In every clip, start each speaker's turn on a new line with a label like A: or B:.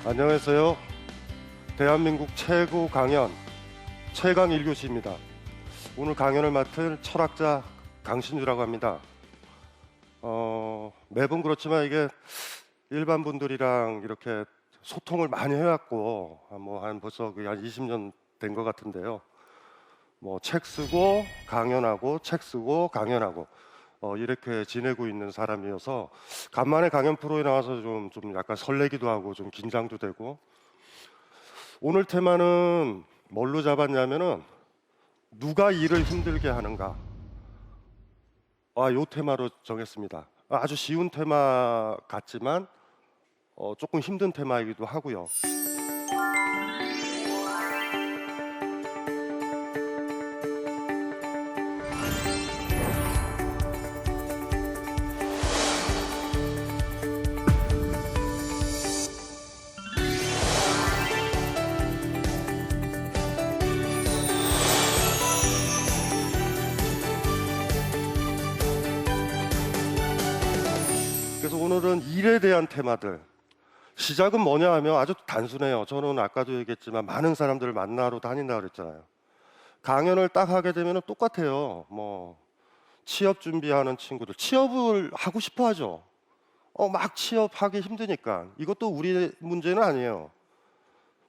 A: 안녕하세요. 대한민국 최고 강연 최강 1교시입니다. 오늘 강연을 맡은 철학자 강신주라고 합니다. 매번 그렇지만 이게 일반 분들이랑 이렇게 소통을 많이 해왔고 한 벌써 한 20년 된 것 같은데요. 책 쓰고 강연하고 책 쓰고 강연하고 이렇게 지내고 있는 사람이어서 간만에 강연 프로에 나와서 좀 약간 설레기도 하고 좀 긴장도 되고, 오늘 테마는 뭘로 잡았냐면은 누가 일을 힘들게 하는가. 요 테마로 정했습니다. 아주 쉬운 테마 같지만 조금 힘든 테마이기도 하고요. 그래서 오늘은 일에 대한 테마들. 시작은 뭐냐 하면 아주 단순해요. 저는 아까도 얘기했지만 많은 사람들을 만나러 다닌다고 그랬잖아요. 강연을 딱 하게 되면 똑같아요. 취업 준비하는 친구들, 취업을 하고 싶어 하죠. 막 취업하기 힘드니까. 이것도 우리 문제는 아니에요.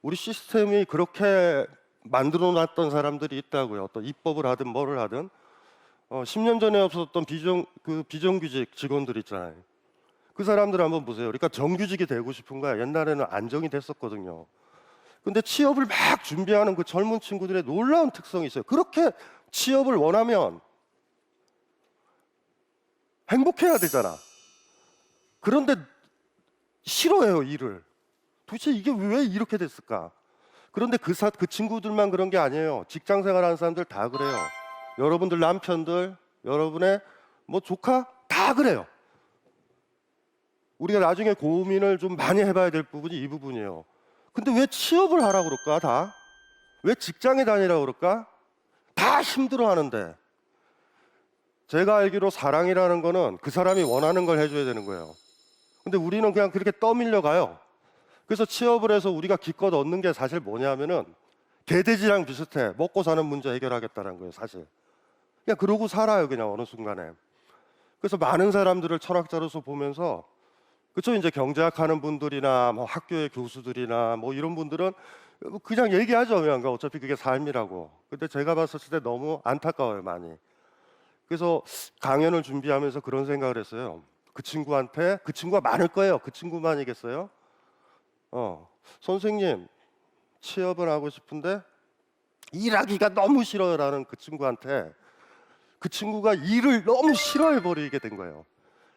A: 우리 시스템이 그렇게 만들어 놨던 사람들이 있다고요. 어떤 입법을 하든 뭐를 하든. 10년 전에 없었던 비정규직 직원들 있잖아요. 그 사람들 한번 보세요. 그러니까 정규직이 되고 싶은 거야. 옛날에는 안정이 됐었거든요. 근데 취업을 막 준비하는 그 젊은 친구들의 놀라운 특성이 있어요. 그렇게 취업을 원하면 행복해야 되잖아. 그런데 싫어해요, 일을. 도대체 이게 왜 이렇게 됐을까? 그런데 그 친구들만 그런 게 아니에요. 직장 생활하는 사람들 다 그래요. 여러분들 남편들, 여러분의 조카 다 그래요. 우리가 나중에 고민을 좀 많이 해봐야 될 부분이 이 부분이에요. 근데 왜 취업을 하라고 그럴까, 다? 왜 직장에 다니라고 그럴까? 다 힘들어 하는데. 제가 알기로 사랑이라는 거는 그 사람이 원하는 걸 해줘야 되는 거예요. 근데 우리는 그냥 그렇게 떠밀려 가요. 그래서 취업을 해서 우리가 기껏 얻는 게 사실 뭐냐면은 개돼지랑 비슷해. 먹고 사는 문제 해결하겠다는 거예요, 사실. 그냥 그러고 살아요, 그냥 어느 순간에. 그래서 많은 사람들을 철학자로서 보면서, 그쵸, 이제 경제학 하는 분들이나 학교의 교수들이나 이런 분들은 그냥 얘기하죠. 그냥 어차피 그게 삶이라고. 근데 제가 봤을 때 너무 안타까워요, 많이. 그래서 강연을 준비하면서 그런 생각을 했어요. 그 친구가 많을 거예요. 그 친구만이겠어요? 선생님, 취업을 하고 싶은데 일하기가 너무 싫어요라는 그 친구한테, 그 친구가 일을 너무 싫어해 버리게 된 거예요.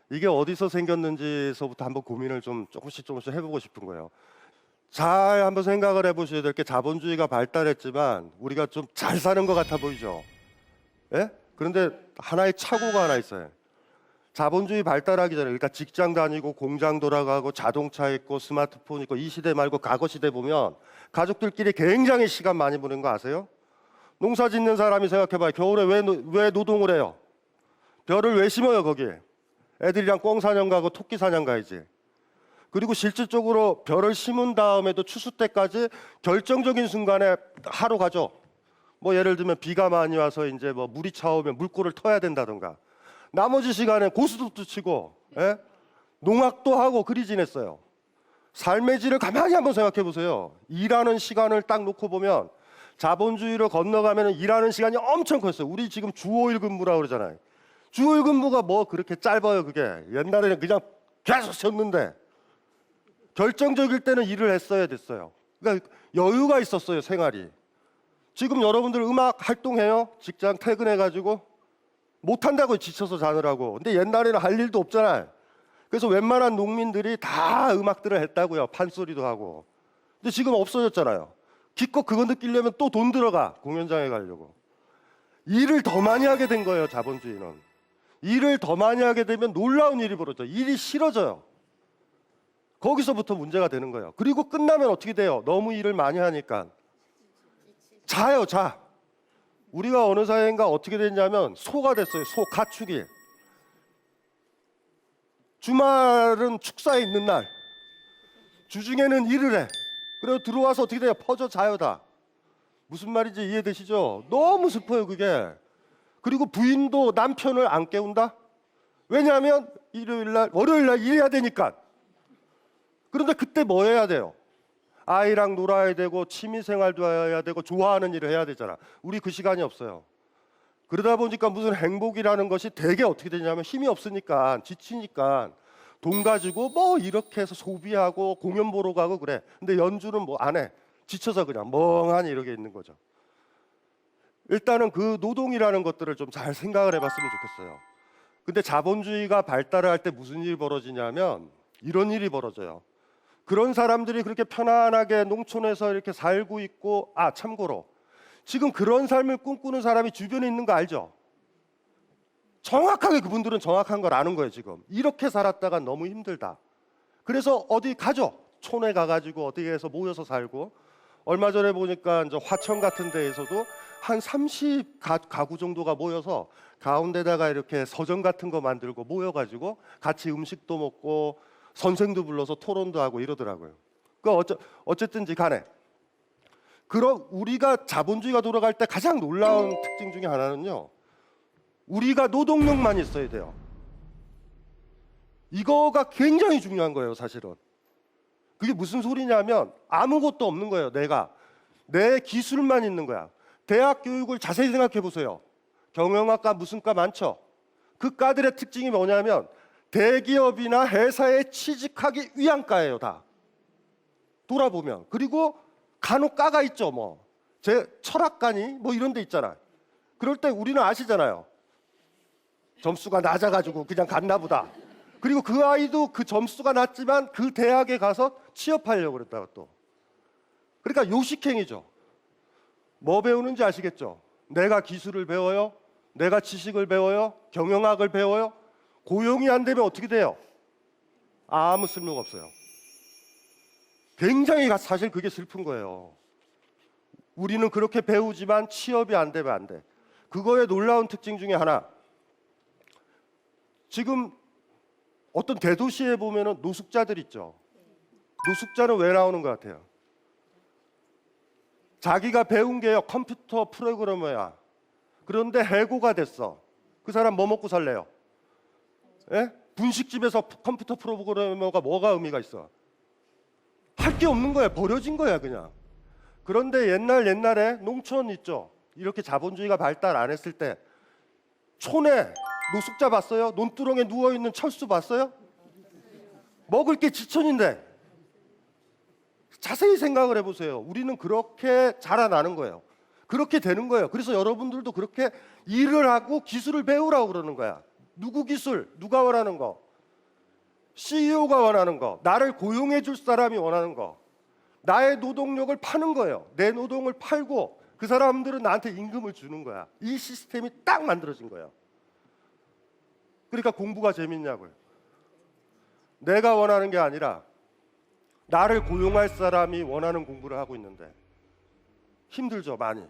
A: 이게 어디서 생겼는지서부터 한번 고민을 좀 조금씩 해보고 싶은 거예요. 잘 한번 생각을 해보셔야 될 게, 자본주의가 발달했지만 우리가 좀 잘 사는 것 같아 보이죠? 예? 그런데 하나의 착오가 하나 있어요. 자본주의 발달하기 전에, 그러니까 직장 다니고 공장 돌아가고 자동차 있고 스마트폰 있고, 이 시대 말고 과거 시대 보면 가족들끼리 굉장히 시간 많이 보낸 거 아세요? 농사 짓는 사람이 생각해봐요. 겨울에 왜 노동을 해요? 벼를 왜 심어요, 거기에? 애들이랑 꿩 사냥 가고 토끼 사냥 가야지. 그리고 실질적으로 벼를 심은 다음에도 추수 때까지 결정적인 순간에 하루 가죠. 예를 들면 비가 많이 와서 이제 물이 차오면 물꼬를 터야 된다던가. 나머지 시간에 고스톱도 치고, 농악도 하고 그리 지냈어요. 삶의 질을 가만히 한번 생각해 보세요. 일하는 시간을 딱 놓고 보면, 자본주의로 건너가면 일하는 시간이 엄청 컸어요. 우리 지금 주 5일 근무라고 그러잖아요. 주 5일 근무가 그렇게 짧아요, 그게. 옛날에는 그냥 계속 쉬었는데, 결정적일 때는 일을 했어야 됐어요. 그러니까 여유가 있었어요, 생활이. 지금 여러분들 음악 활동해요? 직장 퇴근해가지고? 못한다고, 지쳐서 자느라고. 근데 옛날에는 할 일도 없잖아요. 그래서 웬만한 농민들이 다 음악들을 했다고요. 판소리도 하고. 근데 지금 없어졌잖아요. 기껏 그거 느끼려면 또 돈 들어가, 공연장에 가려고. 일을 더 많이 하게 된 거예요, 자본주의는. 일을 더 많이 하게 되면 놀라운 일이 벌어져요. 일이 싫어져요. 거기서부터 문제가 되는 거예요. 그리고 끝나면 어떻게 돼요? 너무 일을 많이 하니까 자요, 자. 우리가 어느 사회인가 어떻게 됐냐면 소가 됐어요. 소, 가축이. 주말은 축사에 있는 날, 주중에는 일을 해. 그리고 들어와서 어떻게 돼요? 퍼져 자요 다. 무슨 말인지 이해되시죠? 너무 슬퍼요 그게. 그리고 부인도 남편을 안 깨운다? 왜냐하면 일요일날 월요일날 일해야 되니까. 그런데 그때 뭐 해야 돼요? 아이랑 놀아야 되고 취미생활도 해야 되고 좋아하는 일을 해야 되잖아. 우리 그 시간이 없어요. 그러다 보니까 무슨 행복이라는 것이 되게 어떻게 되냐면 힘이 없으니까 지치니까 돈 가지고 뭐 이렇게 해서 소비하고 공연 보러 가고 그래. 근데 연주는 뭐 안 해. 지쳐서 그냥 멍하니 이렇게 있는 거죠. 일단은 그 노동이라는 것들을 좀 잘 생각을 해봤으면 좋겠어요. 근데 자본주의가 발달할 때 무슨 일이 벌어지냐면 이런 일이 벌어져요. 그런 사람들이 그렇게 편안하게 농촌에서 이렇게 살고 있고, 참고로 지금 그런 삶을 꿈꾸는 사람이 주변에 있는 거 알죠? 정확하게 그분들은 정확한 걸 아는 거예요. 지금 이렇게 살았다가 너무 힘들다. 그래서 어디 가죠. 촌에 가가지고 어디에서 모여서 살고. 얼마 전에 보니까 이제 화천 같은 데에서도 한 30 가구 정도가 모여서 가운데다가 이렇게 서점 같은 거 만들고 모여가지고 같이 음식도 먹고 선생도 불러서 토론도 하고 이러더라고요. 어쨌든지 간에 그럼 우리가 자본주의가 돌아갈 때 가장 놀라운 특징 중에 하나는요, 우리가 노동력만 있어야 돼요. 이거가 굉장히 중요한 거예요. 사실은 그게 무슨 소리냐면 아무것도 없는 거예요. 내 기술만 있는 거야. 대학 교육을 자세히 생각해 보세요. 경영학과 무슨 과 많죠. 그 과들의 특징이 뭐냐면 대기업이나 회사에 취직하기 위한 과예요. 다 돌아보면. 그리고 간혹 과가 있죠. 뭐 제 철학과니 뭐 이런 데 있잖아. 그럴 때 우리는 아시잖아요. 점수가 낮아가지고 그냥 갔나 보다. 그리고 그 아이도 그 점수가 낮지만 그 대학에 가서 취업하려고 그랬다가 또. 그러니까 요식행위죠. 뭐 배우는지 아시겠죠? 내가 기술을 배워요? 내가 지식을 배워요? 경영학을 배워요? 고용이 안 되면 어떻게 돼요? 아무 쓸모가 없어요. 굉장히 사실 그게 슬픈 거예요. 우리는 그렇게 배우지만 취업이 안 되면 안 돼. 그거의 놀라운 특징 중에 하나. 지금 어떤 대도시에 보면은 노숙자들 있죠. 노숙자는 왜 나오는 것 같아요? 자기가 배운 게요 컴퓨터 프로그래머야. 그런데 해고가 됐어. 그 사람 뭐 먹고 살래요? 예? 분식집에서 컴퓨터 프로그래머가 뭐가 의미가 있어? 할 게 없는 거야. 버려진 거야 그냥. 그런데 옛날에 농촌 있죠. 이렇게 자본주의가 발달 안 했을 때 촌에 노숙자 봤어요? 논두렁에 누워있는 철수 봤어요? 먹을 게 지천인데. 자세히 생각을 해보세요. 우리는 그렇게 자라나는 거예요. 그렇게 되는 거예요. 그래서 여러분들도 그렇게 일을 하고 기술을 배우라고 그러는 거야. 누구 기술? 누가 원하는 거? CEO가 원하는 거. 나를 고용해 줄 사람이 원하는 거. 나의 노동력을 파는 거예요. 내 노동을 팔고 그 사람들은 나한테 임금을 주는 거야. 이 시스템이 딱 만들어진 거예요. 그러니까 공부가 재밌냐고요. 내가 원하는 게 아니라 나를 고용할 사람이 원하는 공부를 하고 있는데 힘들죠, 많이.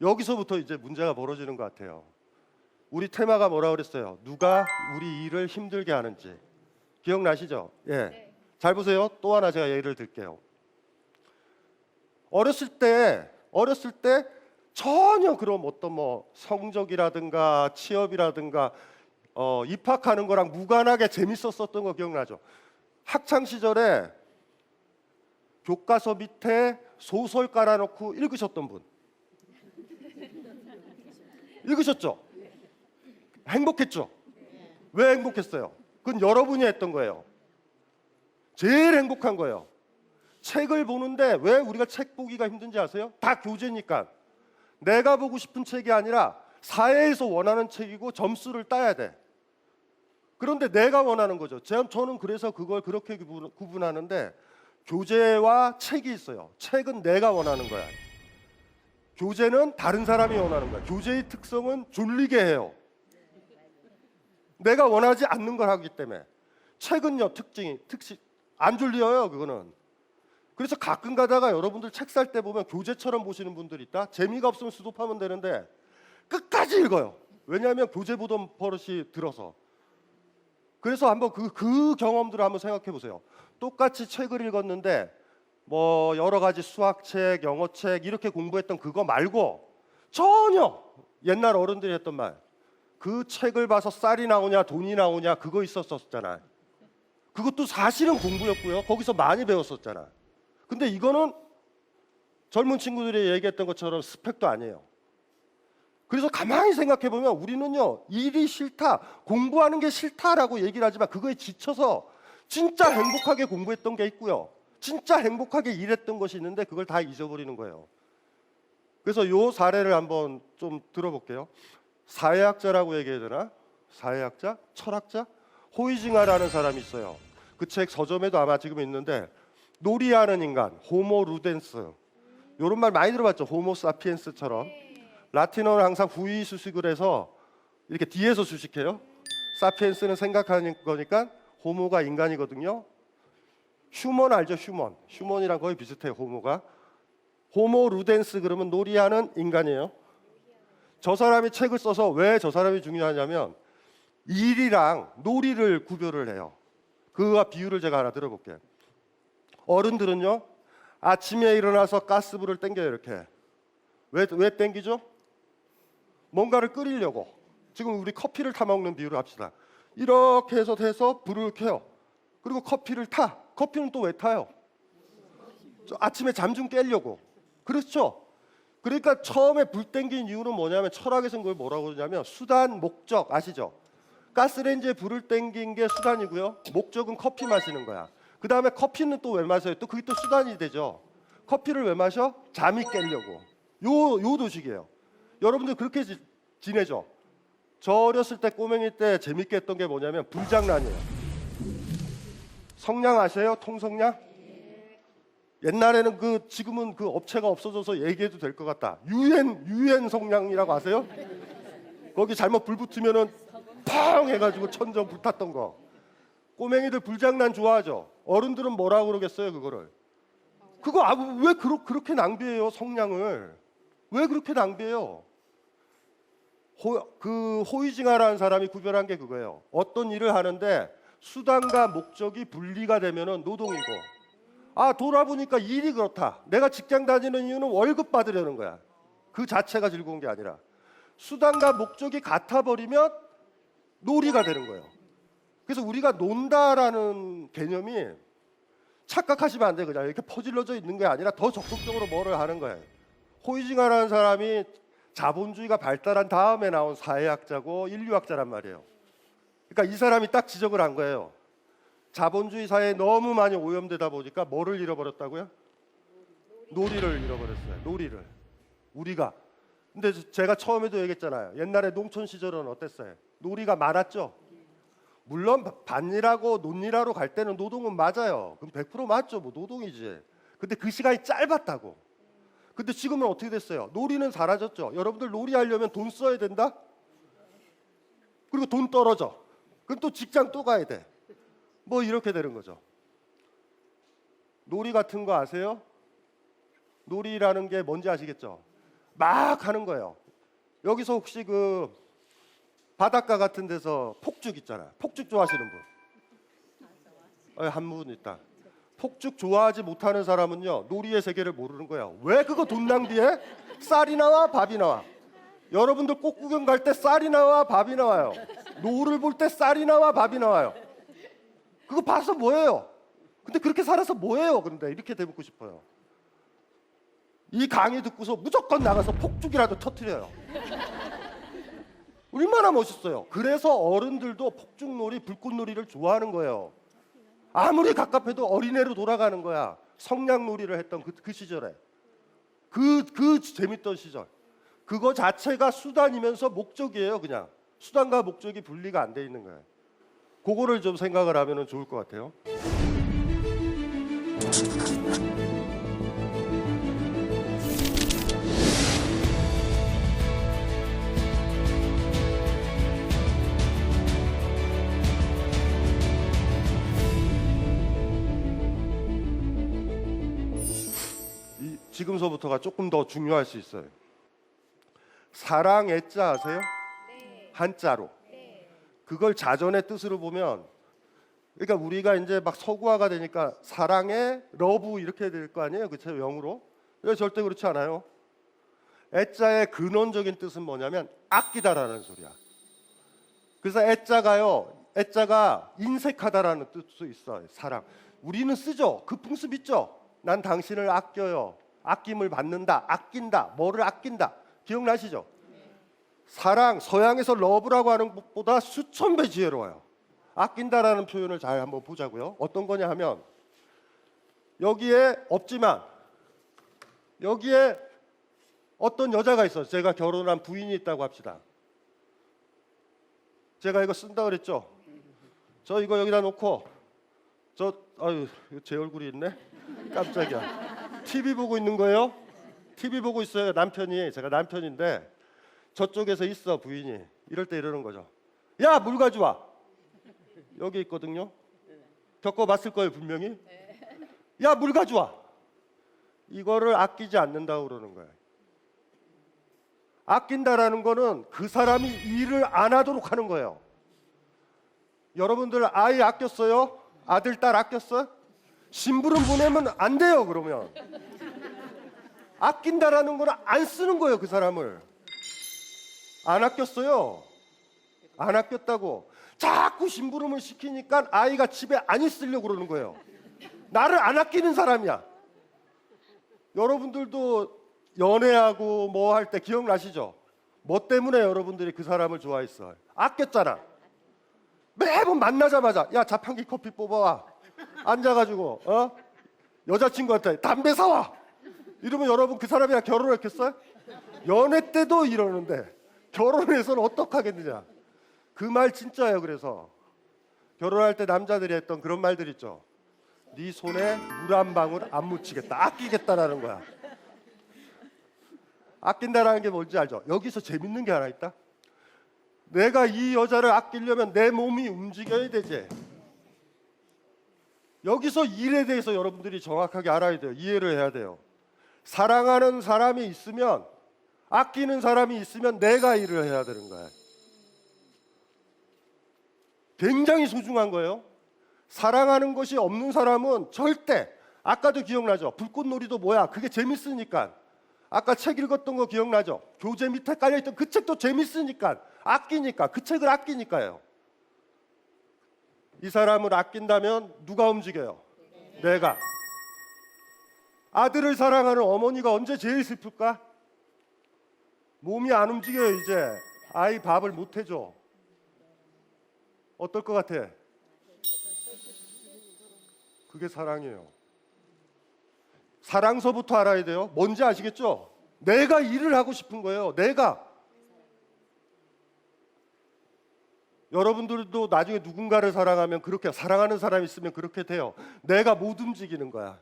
A: 여기서부터 이제 문제가 벌어지는 것 같아요. 우리 테마가 뭐라 그랬어요? 누가 우리 일을 힘들게 하는지. 기억나시죠? 예.
B: 네.
A: 잘 보세요. 또 하나 제가 예를 들게요. 어렸을 때 전혀 그런 어떤 뭐 성적이라든가 취업이라든가 입학하는 거랑 무관하게 재밌었던 거 기억나죠? 학창 시절에 교과서 밑에 소설 깔아놓고 읽으셨던 분 읽으셨죠? 행복했죠? 왜 행복했어요? 그건 여러분이 했던 거예요. 제일 행복한 거예요. 책을 보는데 왜 우리가 책 보기가 힘든지 아세요? 다 교재니까. 내가 보고 싶은 책이 아니라 사회에서 원하는 책이고 점수를 따야 돼. 그런데 내가 원하는 거죠. 저는 그래서 그걸 그렇게 구분하는데 교재와 책이 있어요. 책은 내가 원하는 거야. 교재는 다른 사람이 원하는 거야. 교재의 특성은 졸리게 해요. 내가 원하지 않는 걸 하기 때문에. 책은요 특징 안 졸려요. 그거는. 그래서 가끔 가다가 여러분들 책 살 때 보면 교재처럼 보시는 분들 있다. 재미가 없으면 스톱하면 되는데 끝까지 읽어요. 왜냐하면 교재 보던 버릇이 들어서. 그래서 한번 그 경험들을 한번 생각해 보세요. 똑같이 책을 읽었는데 뭐 여러 가지 수학책, 영어책 이렇게 공부했던 그거 말고 전혀 옛날 어른들이 했던 말, 그 책을 봐서 쌀이 나오냐 돈이 나오냐 그거 있었었잖아. 그것도 사실은 공부였고요. 거기서 많이 배웠었잖아. 근데 이거는 젊은 친구들이 얘기했던 것처럼 스펙도 아니에요. 그래서 가만히 생각해 보면 우리는요, 일이 싫다, 공부하는 게 싫다라고 얘기를 하지만 그거에 지쳐서 진짜 행복하게 공부했던 게 있고요, 진짜 행복하게 일했던 것이 있는데 그걸 다 잊어버리는 거예요. 그래서 요 사례를 한번 좀 들어볼게요. 사회학자라고 얘기해야 되나? 사회학자? 철학자? 호이징하라는 사람이 있어요. 그 책 서점에도 아마 지금 있는데, 놀이하는 인간, 호모 루덴스, 이런 말 많이 들어봤죠? 호모 사피엔스처럼. 라틴어는 항상 후이 수식을 해서 이렇게 뒤에서 수식해요. 사피엔스는 생각하는 거니까 호모가 인간이거든요. 휴먼 알죠? 휴먼. 휴먼이랑 거의 비슷해요. 호모가. 호모 루덴스 그러면 놀이하는 인간이에요. 저 사람이 책을 써서 왜 저 사람이 중요하냐면 일이랑 놀이를 구별을 해요. 그와 비유를 제가 하나 들어볼게요. 어른들은요, 아침에 일어나서 가스불을 땡겨요. 이렇게. 왜 땡기죠? 뭔가를 끓이려고. 지금 우리 커피를 타 먹는 비유를 합시다. 이렇게 해서 불을 켜요. 그리고 커피를 타. 커피는 또 왜 타요? 아침에 잠 좀 깨려고. 그렇죠? 그러니까 처음에 불 땡긴 이유는 뭐냐면, 철학에서는 그걸 뭐라고 그러냐면 수단, 목적 아시죠? 가스레인지에 불을 땡긴 게 수단이고요, 목적은 커피 마시는 거야. 그 다음에 커피는 또 왜 마셔요? 또 그게 또 수단이 되죠. 커피를 왜 마셔? 잠이 깨려고. 요 도식이에요. 여러분들 그렇게 지내죠? 저 어렸을 때 꼬맹이 때 재밌게 했던 게 뭐냐면 불장난이에요. 성냥 아세요? 통성냥? 옛날에는 지금은 그 업체가 없어져서 얘기해도 될 것 같다. 유엔 성냥이라고 아세요? 거기 잘못 불 붙으면은 팡 해가지고 천정 불탔던 거. 꼬맹이들 불장난 좋아하죠? 어른들은 뭐라고 그러겠어요, 그거를? 그거 왜 그렇게 낭비해요, 성냥을? 왜 그렇게 낭비해요? 호이징하라는 사람이 구별한 게 그거예요. 어떤 일을 하는데 수단과 목적이 분리가 되면은 노동이고, 돌아보니까 일이 그렇다. 내가 직장 다니는 이유는 월급 받으려는 거야. 그 자체가 즐거운 게 아니라 수단과 목적이 같아 버리면 놀이가 되는 거예요. 그래서 우리가 논다라는 개념이 착각하시면 안 돼요. 그냥 이렇게 퍼질러져 있는 게 아니라 더 적극적으로 뭐를 하는 거예요. 호이징하라는 사람이 자본주의가 발달한 다음에 나온 사회학자고 인류학자란 말이에요. 그러니까 이 사람이 딱 지적을 한 거예요. 자본주의 사회에 너무 많이 오염되다 보니까 뭐를 잃어버렸다고요? 놀이를 잃어버렸어요. 놀이를. 우리가. 근데 제가 처음에도 얘기했잖아요. 옛날에 농촌 시절은 어땠어요? 놀이가 많았죠? 물론 밭일하고 논일하러 갈 때는 노동은 맞아요. 그럼 100% 맞죠. 뭐 노동이지. 근데 그 시간이 짧았다고. 근데 지금은 어떻게 됐어요? 놀이는 사라졌죠. 여러분들 놀이하려면 돈 써야 된다? 그리고 돈 떨어져. 그럼 또 직장 또 가야 돼. 뭐 이렇게 되는 거죠. 놀이 같은 거 아세요? 놀이라는 게 뭔지 아시겠죠? 막 하는 거예요. 여기서 혹시 그 바닷가 같은 데서 폭죽 있잖아. 폭죽 좋아하시는 분? 한 분 있다. 폭죽 좋아하지 못하는 사람은요, 놀이의 세계를 모르는 거야. 왜 그거 돈 낭비해? 쌀이 나와 밥이 나와. 여러분들 꽃 구경 갈 때 쌀이 나와 밥이 나와요. 노을 볼 때 쌀이 나와 밥이 나와요. 그거 봐서 뭐예요? 근데 그렇게 살아서 뭐예요? 그런데 이렇게 대묻고 싶어요. 이 강의 듣고서 무조건 나가서 폭죽이라도 터뜨려요. 얼마나 멋있어요. 그래서 어른들도 폭죽놀이, 불꽃놀이를 좋아하는 거예요. 아무리 갑갑해도 어린애로 돌아가는 거야. 성냥놀이를 했던 그 시절에. 그 재밌던 시절. 그거 자체가 수단이면서 목적이에요. 그냥 수단과 목적이 분리가 안 돼 있는 거예요. 그거를 좀 생각을 하면 좋을 것 같아요. 지금서부터가 조금 더 중요할 수 있어요. 사랑 애자 아세요?
B: 네.
A: 한자로.
B: 네.
A: 그걸 자전의 뜻으로 보면 그러니까 우리가 이제 막 서구화가 되니까 사랑해, 러브 이렇게 될 거 아니에요, 그렇죠? 영어로. 절대 그렇지 않아요. 애자의 근원적인 뜻은 뭐냐면 아끼다라는 소리야. 그래서 애자가 인색하다라는 뜻도 있어요. 사랑. 우리는 쓰죠. 그 풍습 있죠. 난 당신을 아껴요. 아낌을 받는다. 아낀다. 뭐를 아낀다. 기억나시죠? 사랑, 서양에서 러브라고 하는 것보다 수천 배 지혜로워요. 아낀다라는 표현을 잘 한번 보자고요. 어떤 거냐 하면 여기에 없지만 여기에 어떤 여자가 있어요. 제가 결혼한 부인이 있다고 합시다. 제가 이거 쓴다 그랬죠. 저 이거 여기다 놓고 제 얼굴이 있네. 깜짝이야. TV 보고 있는 거예요. TV 보고 있어요. 남편이. 제가 남편인데 저쪽에서 있어 부인이. 이럴 때 이러는 거죠. 야, 물 가져와. 여기 있거든요. 겪어봤을 거예요 분명히. 야, 물 가져와. 이거를 아끼지 않는다고 그러는 거예요. 아낀다라는 거는 그 사람이 일을 안 하도록 하는 거예요. 여러분들 아이 아꼈어요? 아들, 딸 아꼈어요? 심부름 보내면 안 돼요. 그러면 아낀다라는 거는 안 쓰는 거예요. 그 사람을 안 아꼈어요. 안 아꼈다고 자꾸 심부름을 시키니까 아이가 집에 안 있으려고 그러는 거예요. 나를 안 아끼는 사람이야. 여러분들도 연애하고 뭐 할 때 기억나시죠? 뭐 때문에 여러분들이 그 사람을 좋아했어요? 아꼈잖아. 매번 만나자마자 야, 자판기 커피 뽑아와. 앉아가지고 여자친구한테 담배 사와. 이러면 여러분 그 사람이랑 결혼했겠어요? 연애 때도 이러는데 결혼해서는 어떡하겠느냐. 그 말 진짜예요. 그래서 결혼할 때 남자들이 했던 그런 말들 있죠. 네 손에 물 한 방울 안 묻히겠다. 아끼겠다라는 거야. 아낀다라는 게 뭔지 알죠? 여기서 재밌는 게 하나 있다. 내가 이 여자를 아끼려면 내 몸이 움직여야 되지. 여기서 일에 대해서 여러분들이 정확하게 알아야 돼요. 이해를 해야 돼요. 사랑하는 사람이 있으면, 아끼는 사람이 있으면 내가 일을 해야 되는 거야. 굉장히 소중한 거예요. 사랑하는 것이 없는 사람은 절대, 아까도 기억나죠? 불꽃놀이도 뭐야? 그게 재밌으니까. 아까 책 읽었던 거 기억나죠? 교재 밑에 깔려있던 그 책도 재밌으니까, 아끼니까, 그 책을 아끼니까요. 이 사람을 아낀다면 누가 움직여요? 내가. 아들을 사랑하는 어머니가 언제 제일 슬플까? 몸이 안 움직여요. 이제 아이 밥을 못 해줘. 어떨 것 같아? 그게 사랑이에요. 사랑서부터 알아야 돼요. 뭔지 아시겠죠? 내가 일을 하고 싶은 거예요. 내가. 여러분들도 나중에 누군가를 사랑하면 그렇게, 사랑하는 사람이 있으면 그렇게 돼요. 내가 못 움직이는 거야.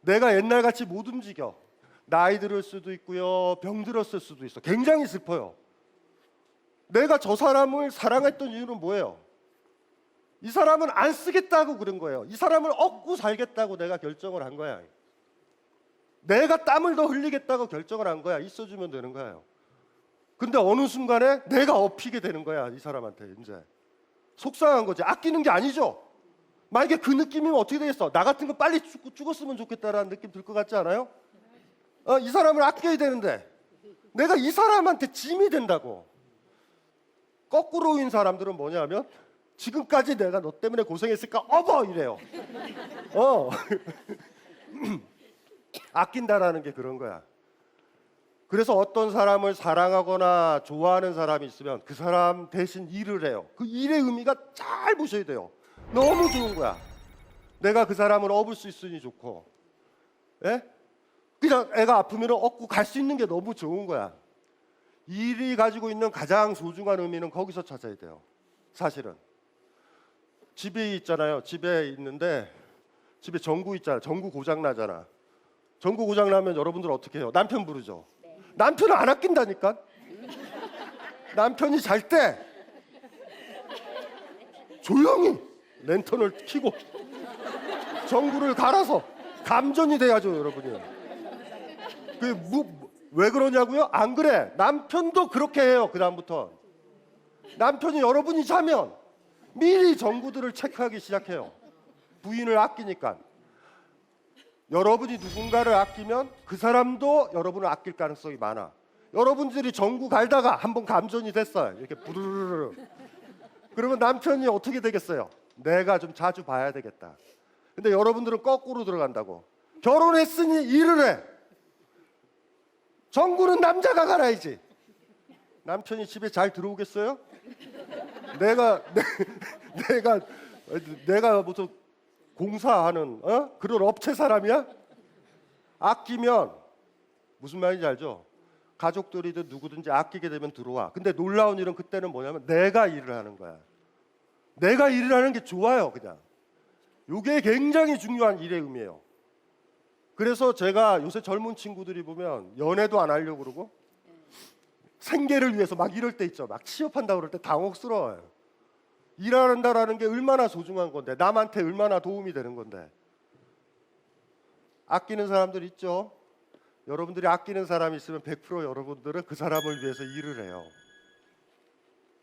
A: 내가 옛날같이 못 움직여. 나이 들을 수도 있고요, 병 들었을 수도 있어. 굉장히 슬퍼요. 내가 저 사람을 사랑했던 이유는 뭐예요? 이 사람은 안 쓰겠다고 그런 거예요. 이 사람을 얻고 살겠다고 내가 결정을 한 거야. 내가 땀을 더 흘리겠다고 결정을 한 거야. 있어주면 되는 거예요. 근데 어느 순간에 내가 업히게 되는 거야. 이 사람한테 이제. 속상한 거지. 아끼는 게 아니죠. 만약에 그 느낌이면 어떻게 되겠어? 나 같은 거 빨리 죽었으면 좋겠다라는 느낌 들 것 같지 않아요? 이 사람을 아껴야 되는데 내가 이 사람한테 짐이 된다고. 거꾸로인 사람들은 뭐냐면 지금까지 내가 너 때문에 고생했을까? 어버! 이래요. 아낀다라는 게 그런 거야. 그래서 어떤 사람을 사랑하거나 좋아하는 사람이 있으면 그 사람 대신 일을 해요. 그 일의 의미가 잘 보셔야 돼요. 너무 좋은 거야. 내가 그 사람을 업을 수 있으니 좋고, 예? 그냥 애가 아프면 업고 갈 수 있는 게 너무 좋은 거야. 일이 가지고 있는 가장 소중한 의미는 거기서 찾아야 돼요. 사실은 집에 있잖아요. 집에 있는데 집에 전구 있잖아. 전구 고장 나잖아. 전구 고장 나면 여러분들 어떻게 해요? 남편 부르죠. 네. 남편을 안 아낀다니까. 남편이 잘 때 조용히 랜턴을 켜고 전구를 갈아서 감전이 돼야죠, 여러분이. 왜 그러냐고요? 안 그래. 남편도 그렇게 해요. 그 다음부터 남편이 여러분이 자면 미리 전구들을 체크하기 시작해요. 부인을 아끼니까. 여러분이 누군가를 아끼면 그 사람도 여러분을 아낄 가능성이 많아. 여러분들이 전구 갈다가 한번 감전이 됐어요. 이렇게 부르르르. 그러면 남편이 어떻게 되겠어요? 내가 좀 자주 봐야 되겠다. 근데 여러분들은 거꾸로 들어간다고. 결혼했으니 일을 해. 전구는 남자가 갈아야지. 남편이 집에 잘 들어오겠어요? 내가 무슨 공사하는 그런 업체 사람이야? 아끼면 무슨 말인지 알죠? 가족들이든 누구든지 아끼게 되면 들어와. 근데 놀라운 일은 그때는 뭐냐면 내가 일을 하는 거야. 내가 일을 하는 게 좋아요, 그냥. 이게 굉장히 중요한 일의 의미예요. 그래서 제가 요새 젊은 친구들이 보면 연애도 안 하려고 그러고 생계를 위해서 막 이럴 때 있죠. 막 취업한다고 그럴 때 당혹스러워요. 일한다라는 게 얼마나 소중한 건데, 남한테 얼마나 도움이 되는 건데. 아끼는 사람들 있죠. 여러분들이 아끼는 사람이 있으면 100% 여러분들은 그 사람을 위해서 일을 해요.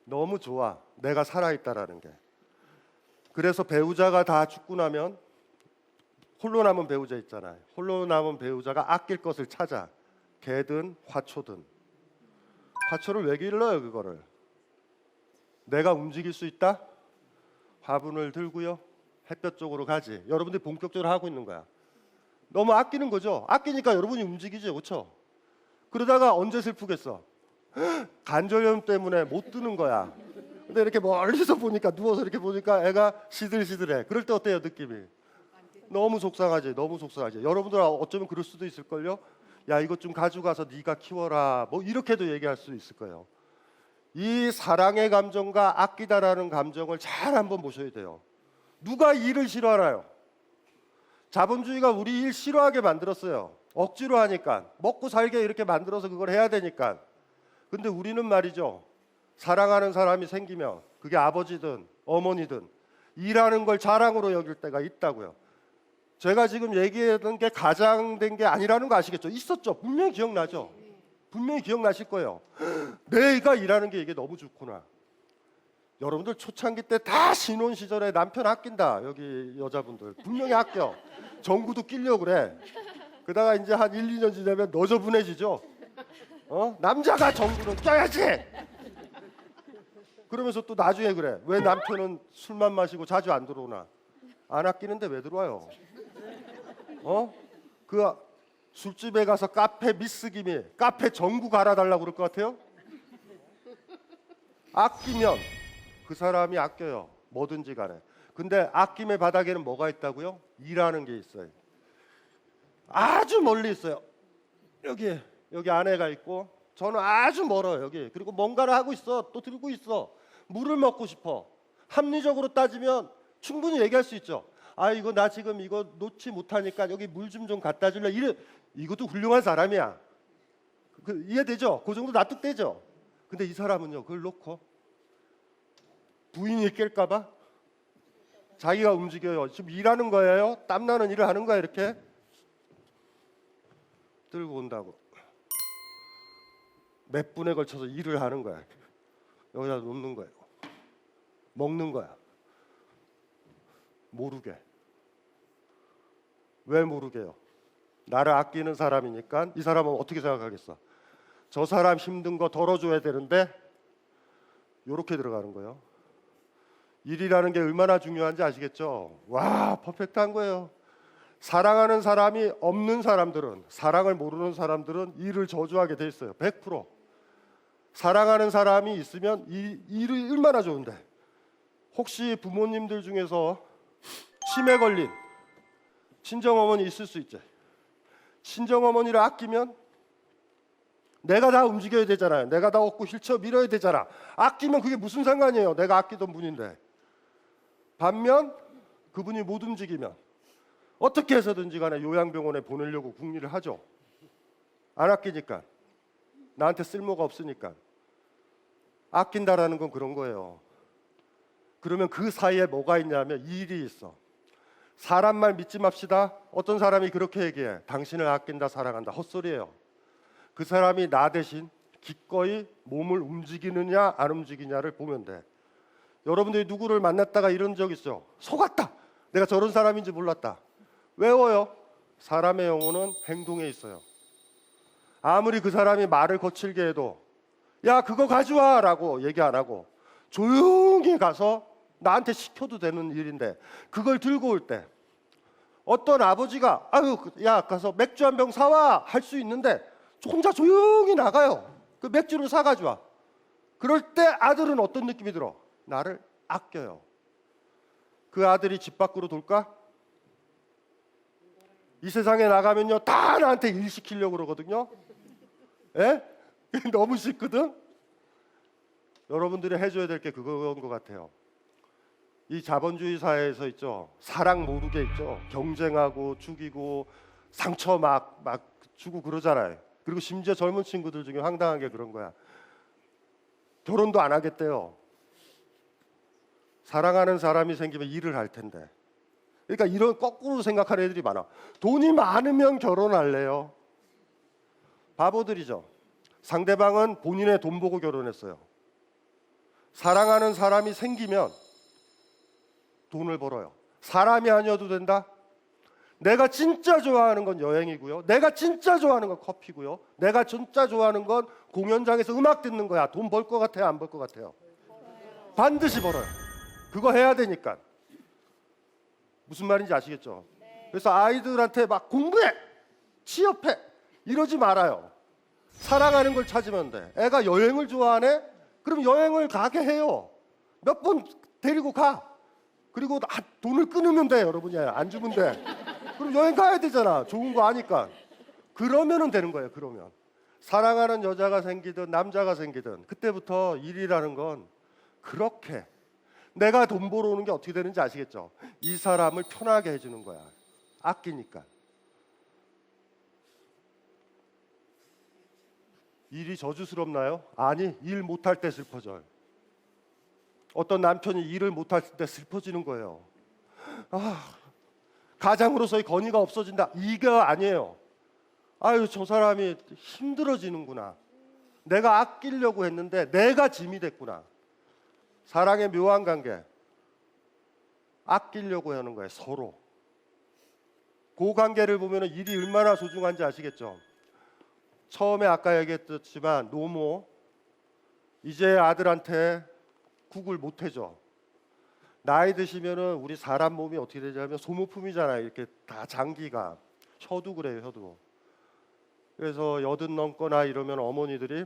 A: 너무 좋아, 내가 살아있다라는 게. 그래서 배우자가 다 죽고 나면 홀로 남은 배우자 있잖아요. 홀로 남은 배우자가 아낄 것을 찾아. 개든 화초든. 화초를 왜 길러요, 그거를? 내가 움직일 수 있다? 화분을 들고요, 햇볕 쪽으로 가지. 여러분들이 본격적으로 하고 있는 거야. 너무 아끼는 거죠. 아끼니까 여러분이 움직이죠, 그렇죠? 그러다가 언제 슬프겠어? 관절염 때문에 못 드는 거야. 근데 이렇게 멀리서 보니까, 누워서 이렇게 보니까 애가 시들시들해. 그럴 때 어때요, 느낌이? 너무 속상하지, 너무 속상하지. 여러분들 어쩌면 그럴 수도 있을걸요. 야, 이것 좀 가져가서 네가 키워라, 뭐 이렇게도 얘기할 수 있을 거예요. 이 사랑의 감정과 아끼다라는 감정을 잘 한번 보셔야 돼요. 누가 일을 싫어하나요? 자본주의가 우리 일 싫어하게 만들었어요. 억지로 하니까, 먹고 살게 이렇게 만들어서 그걸 해야 되니까. 근데 우리는 말이죠, 사랑하는 사람이 생기면 그게 아버지든 어머니든 일하는 걸 자랑으로 여길 때가 있다고요. 제가 지금 얘기했던 게 가장된 게 아니라는 거 아시겠죠? 있었죠. 분명히 기억나죠? 분명히 기억나실 거예요. 내가 일하는 게 이게 너무 좋구나. 여러분들 초창기 때 다 신혼 시절에 남편 아낀다. 여기 여자분들 분명히 아껴. 전구도 끼려고 그래. 그러다가 이제 한 1, 2년 지나면 너저분해지죠. 남자가 전구는 껴야지. 그러면서 또 나중에 그래. 왜 남편은 술만 마시고 자주 안 들어오나? 안 아끼는데 왜 들어와요? 그 술집에 가서 카페 미스김이 카페 전구 갈아달라고 그럴 것 같아요? 아끼면 그 사람이 아껴요. 뭐든지 간에. 근데 아낌의 바닥에는 뭐가 있다고요? 일하는 게 있어요. 아주 멀리 있어요. 여기 아내가 있고 저는 아주 멀어요. 여기. 그리고 뭔가를 하고 있어. 또 들고 있어. 물을 먹고 싶어. 합리적으로 따지면 충분히 얘기할 수 있죠. 아, 이거 나 지금 이거 놓지 못하니까 여기 물 좀 갖다 줄래? 이것도 훌륭한 사람이야. 이해되죠? 그 정도 납득되죠? 근데 이 사람은요, 그걸 놓고 부인이 깰까 봐 자기가 움직여요. 지금 일하는 거예요. 땀나는 일을 하는 거야. 이렇게 들고 온다고 몇 분에 걸쳐서 일을 하는 거야. 여기다 놓는 거예요. 먹는 거야. 모르게. 왜 모르게요? 나를 아끼는 사람이니까. 이 사람은 어떻게 생각하겠어? 저 사람 힘든 거 덜어줘야 되는데 이렇게 들어가는 거예요. 일이라는 게 얼마나 중요한지 아시겠죠? 와, 퍼펙트한 거예요. 사랑하는 사람이 없는 사람들은, 사랑을 모르는 사람들은 일을 저주하게 돼 있어요. 100%. 사랑하는 사람이 있으면 일이 얼마나 좋은데. 혹시 부모님들 중에서 치매 걸린 친정어머니 있을 수 있죠. 친정어머니를 아끼면 내가 다 움직여야 되잖아요. 내가 다 얻고 휠체어 밀어야 되잖아. 아끼면 그게 무슨 상관이에요. 내가 아끼던 분인데. 반면 그분이 못 움직이면 어떻게 해서든지 간에 요양병원에 보내려고 궁리를 하죠. 안 아끼니까. 나한테 쓸모가 없으니까. 아낀다라는 건 그런 거예요. 그러면 그 사이에 뭐가 있냐면 일이 있어. 사람 말 믿지 맙시다. 어떤 사람이 그렇게 얘기해. 당신을 아낀다, 사랑한다. 헛소리예요. 그 사람이 나 대신 기꺼이 몸을 움직이느냐 안 움직이냐를 보면 돼. 여러분들이 누구를 만났다가 이런 적 있죠? 속았다. 내가 저런 사람인지 몰랐다. 외워요. 사람의 영혼은 행동에 있어요. 아무리 그 사람이 말을 거칠게 해도 야 그거 가져와 라고 얘기 안 하고 조용히 가서 나한테 시켜도 되는 일인데 그걸 들고 올 때 어떤 아버지가 아유 야 가서 맥주 한 병 사와 할 수 있는데 혼자 조용히 나가요. 그 맥주를 사가지고 와. 그럴 때 아들은 어떤 느낌이 들어? 나를 아껴요. 그 아들이 집 밖으로 돌까? 이 세상에 나가면요 다 나한테 일 시키려고 그러거든요. 예? 너무 싫거든. 여러분들이 해줘야 될 게 그건 것 같아요. 이 자본주의 사회에서 있죠. 사랑 모르게 있죠. 경쟁하고 죽이고 상처 막 주고 그러잖아요. 그리고 심지어 젊은 친구들 중에 황당한 게 그런 거야. 결혼도 안 하겠대요. 사랑하는 사람이 생기면 일을 할 텐데. 그러니까 이런 거꾸로 생각하는 애들이 많아. 돈이 많으면 결혼할래요. 바보들이죠. 상대방은 본인의 돈 보고 결혼했어요. 사랑하는 사람이 생기면 돈을 벌어요. 사람이 아니어도 된다. 내가 진짜 좋아하는 건 여행이고요. 내가 진짜 좋아하는 건 커피고요. 내가 진짜 좋아하는 건 공연장에서 음악 듣는 거야. 돈 벌 것 같아요? 안 벌 것 같아요? 반드시 벌어요. 그거 해야 되니까. 무슨 말인지 아시겠죠? 그래서 아이들한테 막 공부해! 취업해! 이러지 말아요. 사랑하는 걸 찾으면 돼. 애가 여행을 좋아하네? 그럼 여행을 가게 해요. 몇 번 데리고 가. 그리고 돈을 끊으면 돼, 여러분이. 안 주면 돼. 그럼 여행 가야 되잖아. 좋은 거 아니까. 그러면은 되는 거예요. 그러면. 사랑하는 여자가 생기든 남자가 생기든 그때부터 일이라는 건 그렇게 내가 돈 벌어오는 게 어떻게 되는지 아시겠죠? 이 사람을 편하게 해주는 거야. 아끼니까. 일이 저주스럽나요? 아니, 일 못할 때 슬퍼져요. 어떤 남편이 일을 못할 때 슬퍼지는 거예요. 가장으로서의 건의가 없어진다. 이거 아니에요. 아유, 저 사람이 힘들어지는구나. 내가 아끼려고 했는데 내가 짐이 됐구나. 사랑의 묘한 관계. 아끼려고 하는 거예요. 서로. 그 관계를 보면 일이 얼마나 소중한지 아시겠죠? 처음에 아까 얘기했지만 노모 이제 아들한테 국을 못 해줘. 나이 드시면은 우리 사람 몸이 어떻게 되냐면 소모품이잖아요. 이렇게 다 장기가 혀도 그래요. 혀도. 그래서 80 넘거나 이러면 어머니들이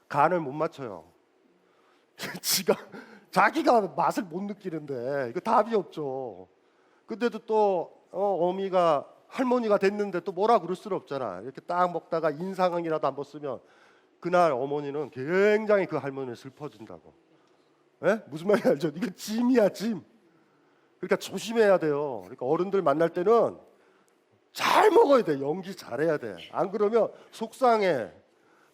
A: 간을 못 맞춰요. 자기가 맛을 못 느끼는데 이거 답이 없죠. 근데도 또 어미가 할머니가 됐는데 또 뭐라 그럴 수는 없잖아. 이렇게 딱 먹다가 인상이라도 한번 쓰면 그날 어머니는 굉장히 그 할머니를 슬퍼진다고. 예? 무슨 말인지 알죠? 이거 짐이야, 짐. 그러니까 조심해야 돼요. 그러니까 어른들 만날 때는 잘 먹어야 돼. 연기 잘해야 돼. 안 그러면 속상해.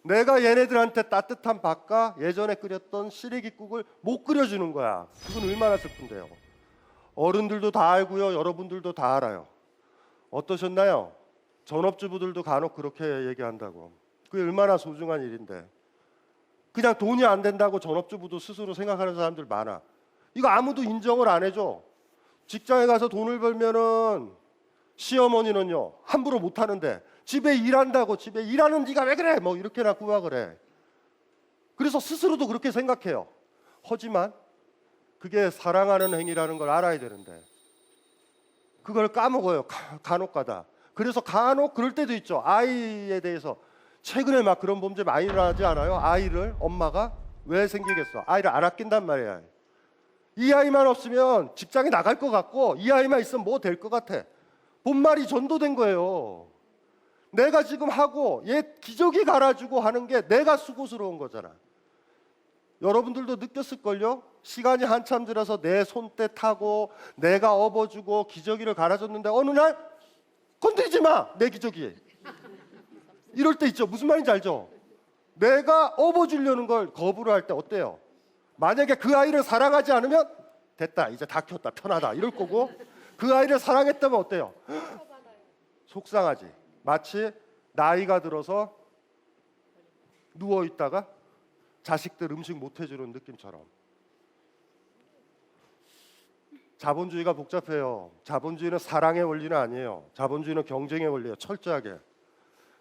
A: 내가 얘네들한테 따뜻한 밥과 예전에 끓였던 시래기국을 못 끓여주는 거야. 그건 얼마나 슬픈데요. 어른들도 다 알고요. 여러분들도 다 알아요. 어떠셨나요? 전업주부들도 간혹 그렇게 얘기한다고. 그게 얼마나 소중한 일인데. 그냥 돈이 안 된다고 전업주부도 스스로 생각하는 사람들 많아. 이거 아무도 인정을 안 해줘. 직장에 가서 돈을 벌면은 시어머니는요 함부로 못 하는데 집에 일한다고 집에 일하는 네가 왜 그래? 뭐 이렇게나 구박을 해. 그래서 스스로도 그렇게 생각해요. 하지만 그게 사랑하는 행위라는 걸 알아야 되는데 그걸 까먹어요. 간혹가다. 그래서 간혹 그럴 때도 있죠. 아이에 대해서 최근에 막 그런 범죄 많이 일어나지 않아요? 아이를 엄마가 왜 생기겠어? 아이를 안 아낀단 말이야. 이 아이만 없으면 직장에 나갈 것 같고 이 아이만 있으면 뭐 될 것 같아. 본말이 전도된 거예요. 내가 지금 하고 얘 기저귀 갈아주고 하는 게 내가 수고스러운 거잖아. 여러분들도 느꼈을걸요? 시간이 한참 지나서 내 손때 타고 내가 업어주고 기저귀를 갈아줬는데 어느 날 건드리지 마! 내 기저귀. 이럴 때 있죠. 무슨 말인지 알죠? 내가 업어주려는 걸 거부를 할 때 어때요? 만약에 그 아이를 사랑하지 않으면 됐다. 이제 다 켰다. 편하다. 이럴 거고 그 아이를 사랑했다면 어때요? 속상하지. 마치 나이가 들어서 누워있다가 자식들 음식 못 해주는 느낌처럼. 자본주의가 복잡해요. 자본주의는 사랑의 원리는 아니에요. 자본주의는 경쟁의 원리예요. 철저하게.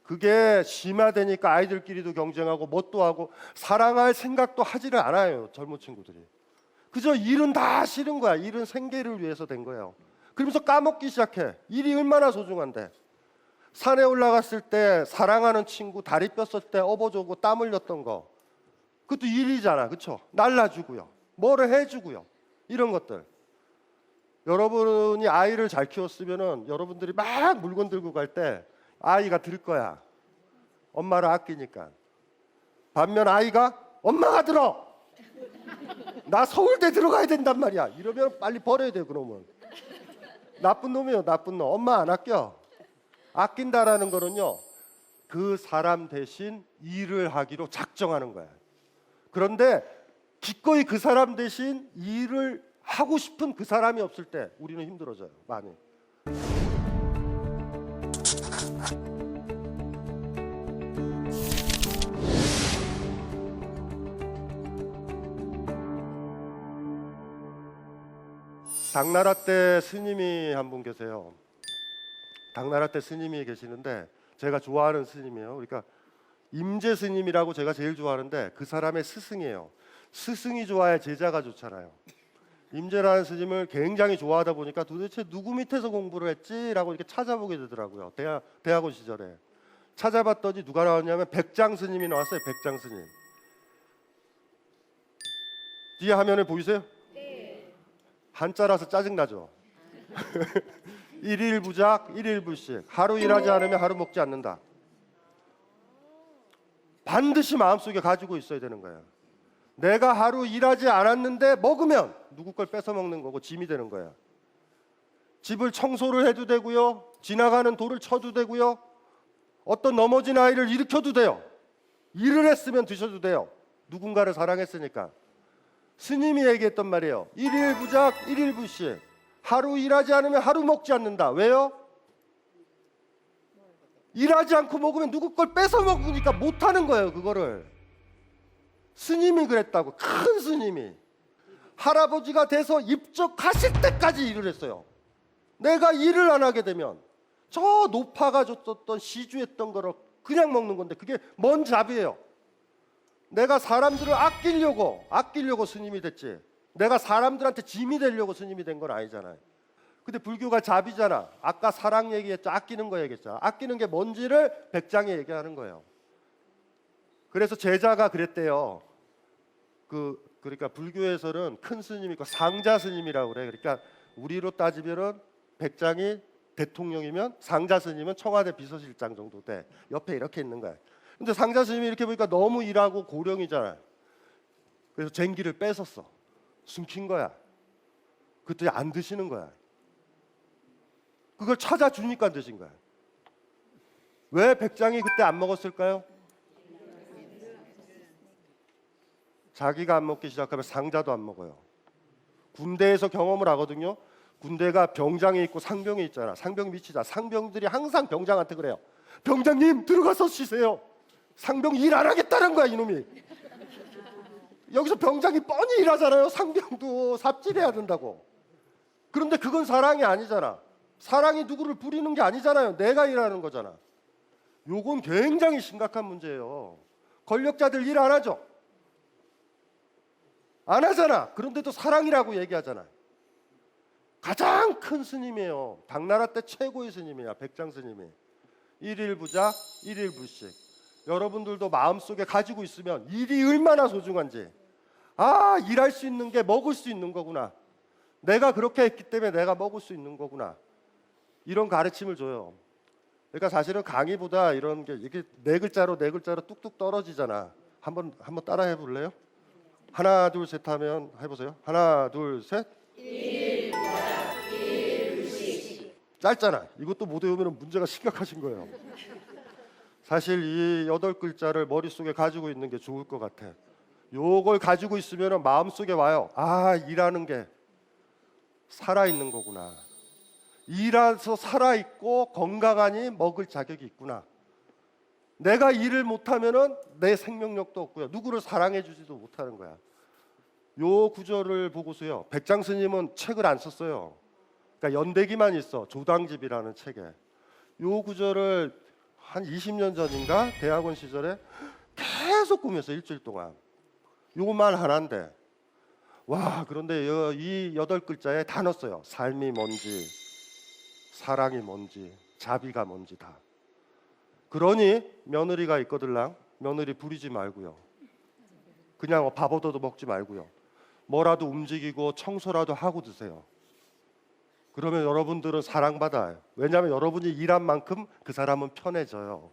A: 그게 심화되니까 아이들끼리도 경쟁하고 뭣도 하고 사랑할 생각도 하지를 않아요. 젊은 친구들이. 그저 일은 다 싫은 거야. 일은 생계를 위해서 된 거예요. 그러면서 까먹기 시작해. 일이 얼마나 소중한데. 산에 올라갔을 때 사랑하는 친구 다리 뼈었을 때 업어주고 땀 흘렸던 거, 그것도 일이잖아. 그렇죠? 날라주고요. 뭐를 해주고요. 이런 것들. 여러분이 아이를 잘 키웠으면은 여러분들이 막 물건 들고 갈 때 아이가 들 거야. 엄마를 아끼니까. 반면 아이가 엄마가 들어. 나 서울대 들어가야 된단 말이야. 이러면 빨리 버려야 돼. 그러면 나쁜 놈이에요. 나쁜 놈. 엄마 안 아껴. 아낀다라는 거는요, 그 사람 대신 일을 하기로 작정하는 거야. 그런데 기꺼이 그 사람 대신 일을 하고 싶은 그 사람이 없을 때 우리는 힘들어져요. 많이. 당나라 때 스님이 한 분 계세요. 당나라 때 스님이 계시는데 제가 좋아하는 스님이에요. 그러니까 임재 스님이라고 제가 제일 좋아하는데 그 사람의 스승이에요. 스승이 좋아야 제자가 좋잖아요. 임재라는 스님을 굉장히 좋아하다 보니까 도대체 누구 밑에서 공부를 했지라고 이렇게 찾아보게 되더라고요. 대학원 시절에 찾아봤더니 누가 나왔냐면 백장 스님이 나왔어요. 백장 스님. 뒤에 화면을 보이세요? 네. 한자라서 짜증나죠. 일일 부작, 일일 불식. 하루 일하지 않으면 하루 먹지 않는다. 반드시 마음속에 가지고 있어야 되는 거예요. 내가 하루 일하지 않았는데 먹으면 누구 걸 뺏어 먹는 거고 짐이 되는 거야. 집을 청소를 해도 되고요. 지나가는 돌을 쳐도 되고요. 어떤 넘어진 아이를 일으켜도 돼요. 일을 했으면 드셔도 돼요. 누군가를 사랑했으니까. 스님이 얘기했던 말이에요. 일일 부작, 일일 불식. 하루 일하지 않으면 하루 먹지 않는다. 왜요? 일하지 않고 먹으면 누구 걸 뺏어 먹으니까 못하는 거예요. 그거를. 스님이 그랬다고. 큰 스님이. 할아버지가 돼서 입적하실 때까지 일을 했어요. 내가 일을 안 하게 되면 저 노파가 줬던 시주했던 거를 그냥 먹는 건데 그게 뭔 잡이에요. 내가 사람들을 아끼려고 스님이 됐지. 내가 사람들한테 짐이 되려고 스님이 된 건 아니잖아요. 근데 불교가 잡이잖아. 아까 사랑 얘기했죠. 아끼는 거 얘기했죠. 아끼는 게 뭔지를 백장이 얘기하는 거예요. 그래서 제자가 그랬대요. 그러니까 불교에서는 큰 스님이 있고 상자 스님이라고 그래. 그러니까 우리로 따지면은 백장이 대통령이면 상자 스님은 청와대 비서실장 정도 돼. 옆에 이렇게 있는 거야. 근데 상자 스님이 이렇게 보니까 너무 일하고 고령이잖아. 그래서 쟁기를 뺏었어. 숨긴 거야. 그때 안 드시는 거야. 그걸 찾아주니까 드신 거야. 왜 백장이 그때 안 먹었을까요? 자기가 안 먹기 시작하면 상자도 안 먹어요. 군대에서 경험을 하거든요. 군대가 병장이 있고 상병이 있잖아. 상병 미치자. 상병들이 항상 병장한테 그래요. 병장님 들어가서 쉬세요. 상병 일 안 하겠다는 거야 이놈이. 여기서 병장이 뻔히 일하잖아요. 상병도 삽질해야 된다고. 그런데 그건 사랑이 아니잖아. 사랑이 누구를 부리는 게 아니잖아요. 내가 일하는 거잖아. 요건 굉장히 심각한 문제예요. 권력자들 일 안 하죠? 안 하잖아. 그런데도 사랑이라고 얘기하잖아. 가장 큰 스님이에요. 당나라 때 최고의 스님이야. 백장 스님이. 일일 부작, 일일 불식. 여러분들도 마음속에 가지고 있으면 일이 얼마나 소중한지. 아, 일할 수 있는 게 먹을 수 있는 거구나. 내가 그렇게 했기 때문에 내가 먹을 수 있는 거구나. 이런 가르침을 줘요. 그러니까 사실은 강의보다 이런 게 이게 네 글자로 뚝뚝 떨어지잖아. 한번 따라 해볼래요? 하나 둘 셋 하면 해보세요. 하나 둘 셋. 짧잖아. 이것도 못 외우면 문제가 심각하신 거예요. 사실 이 8글자를 머릿속에 가지고 있는 게 좋을 것 같아. 요걸 가지고 있으면 마음속에 와요. 아, 일하는 게 살아있는 거구나. 일해서 살아있고 건강하니 먹을 자격이 있구나. 내가 일을 못하면 내 생명력도 없고요. 누구를 사랑해 주지도 못하는 거야. 요 구절을 보고서요. 백장 스님은 책을 안 썼어요. 그러니까 연대기만 있어. 조당집이라는 책에. 요 구절을 한 20년 전인가 대학원 시절에 계속 꾸몄어요. 일주일 동안. 요 말 하나인데 와, 그런데 이 8글자에 다 넣었어요. 삶이 뭔지, 사랑이 뭔지, 자비가 뭔지 다. 그러니 며느리가 있거들랑 며느리 부리지 말고요. 그냥 밥 얻어도 먹지 말고요. 뭐라도 움직이고 청소라도 하고 드세요. 그러면 여러분들은 사랑받아요. 왜냐하면 여러분이 일한 만큼 그 사람은 편해져요.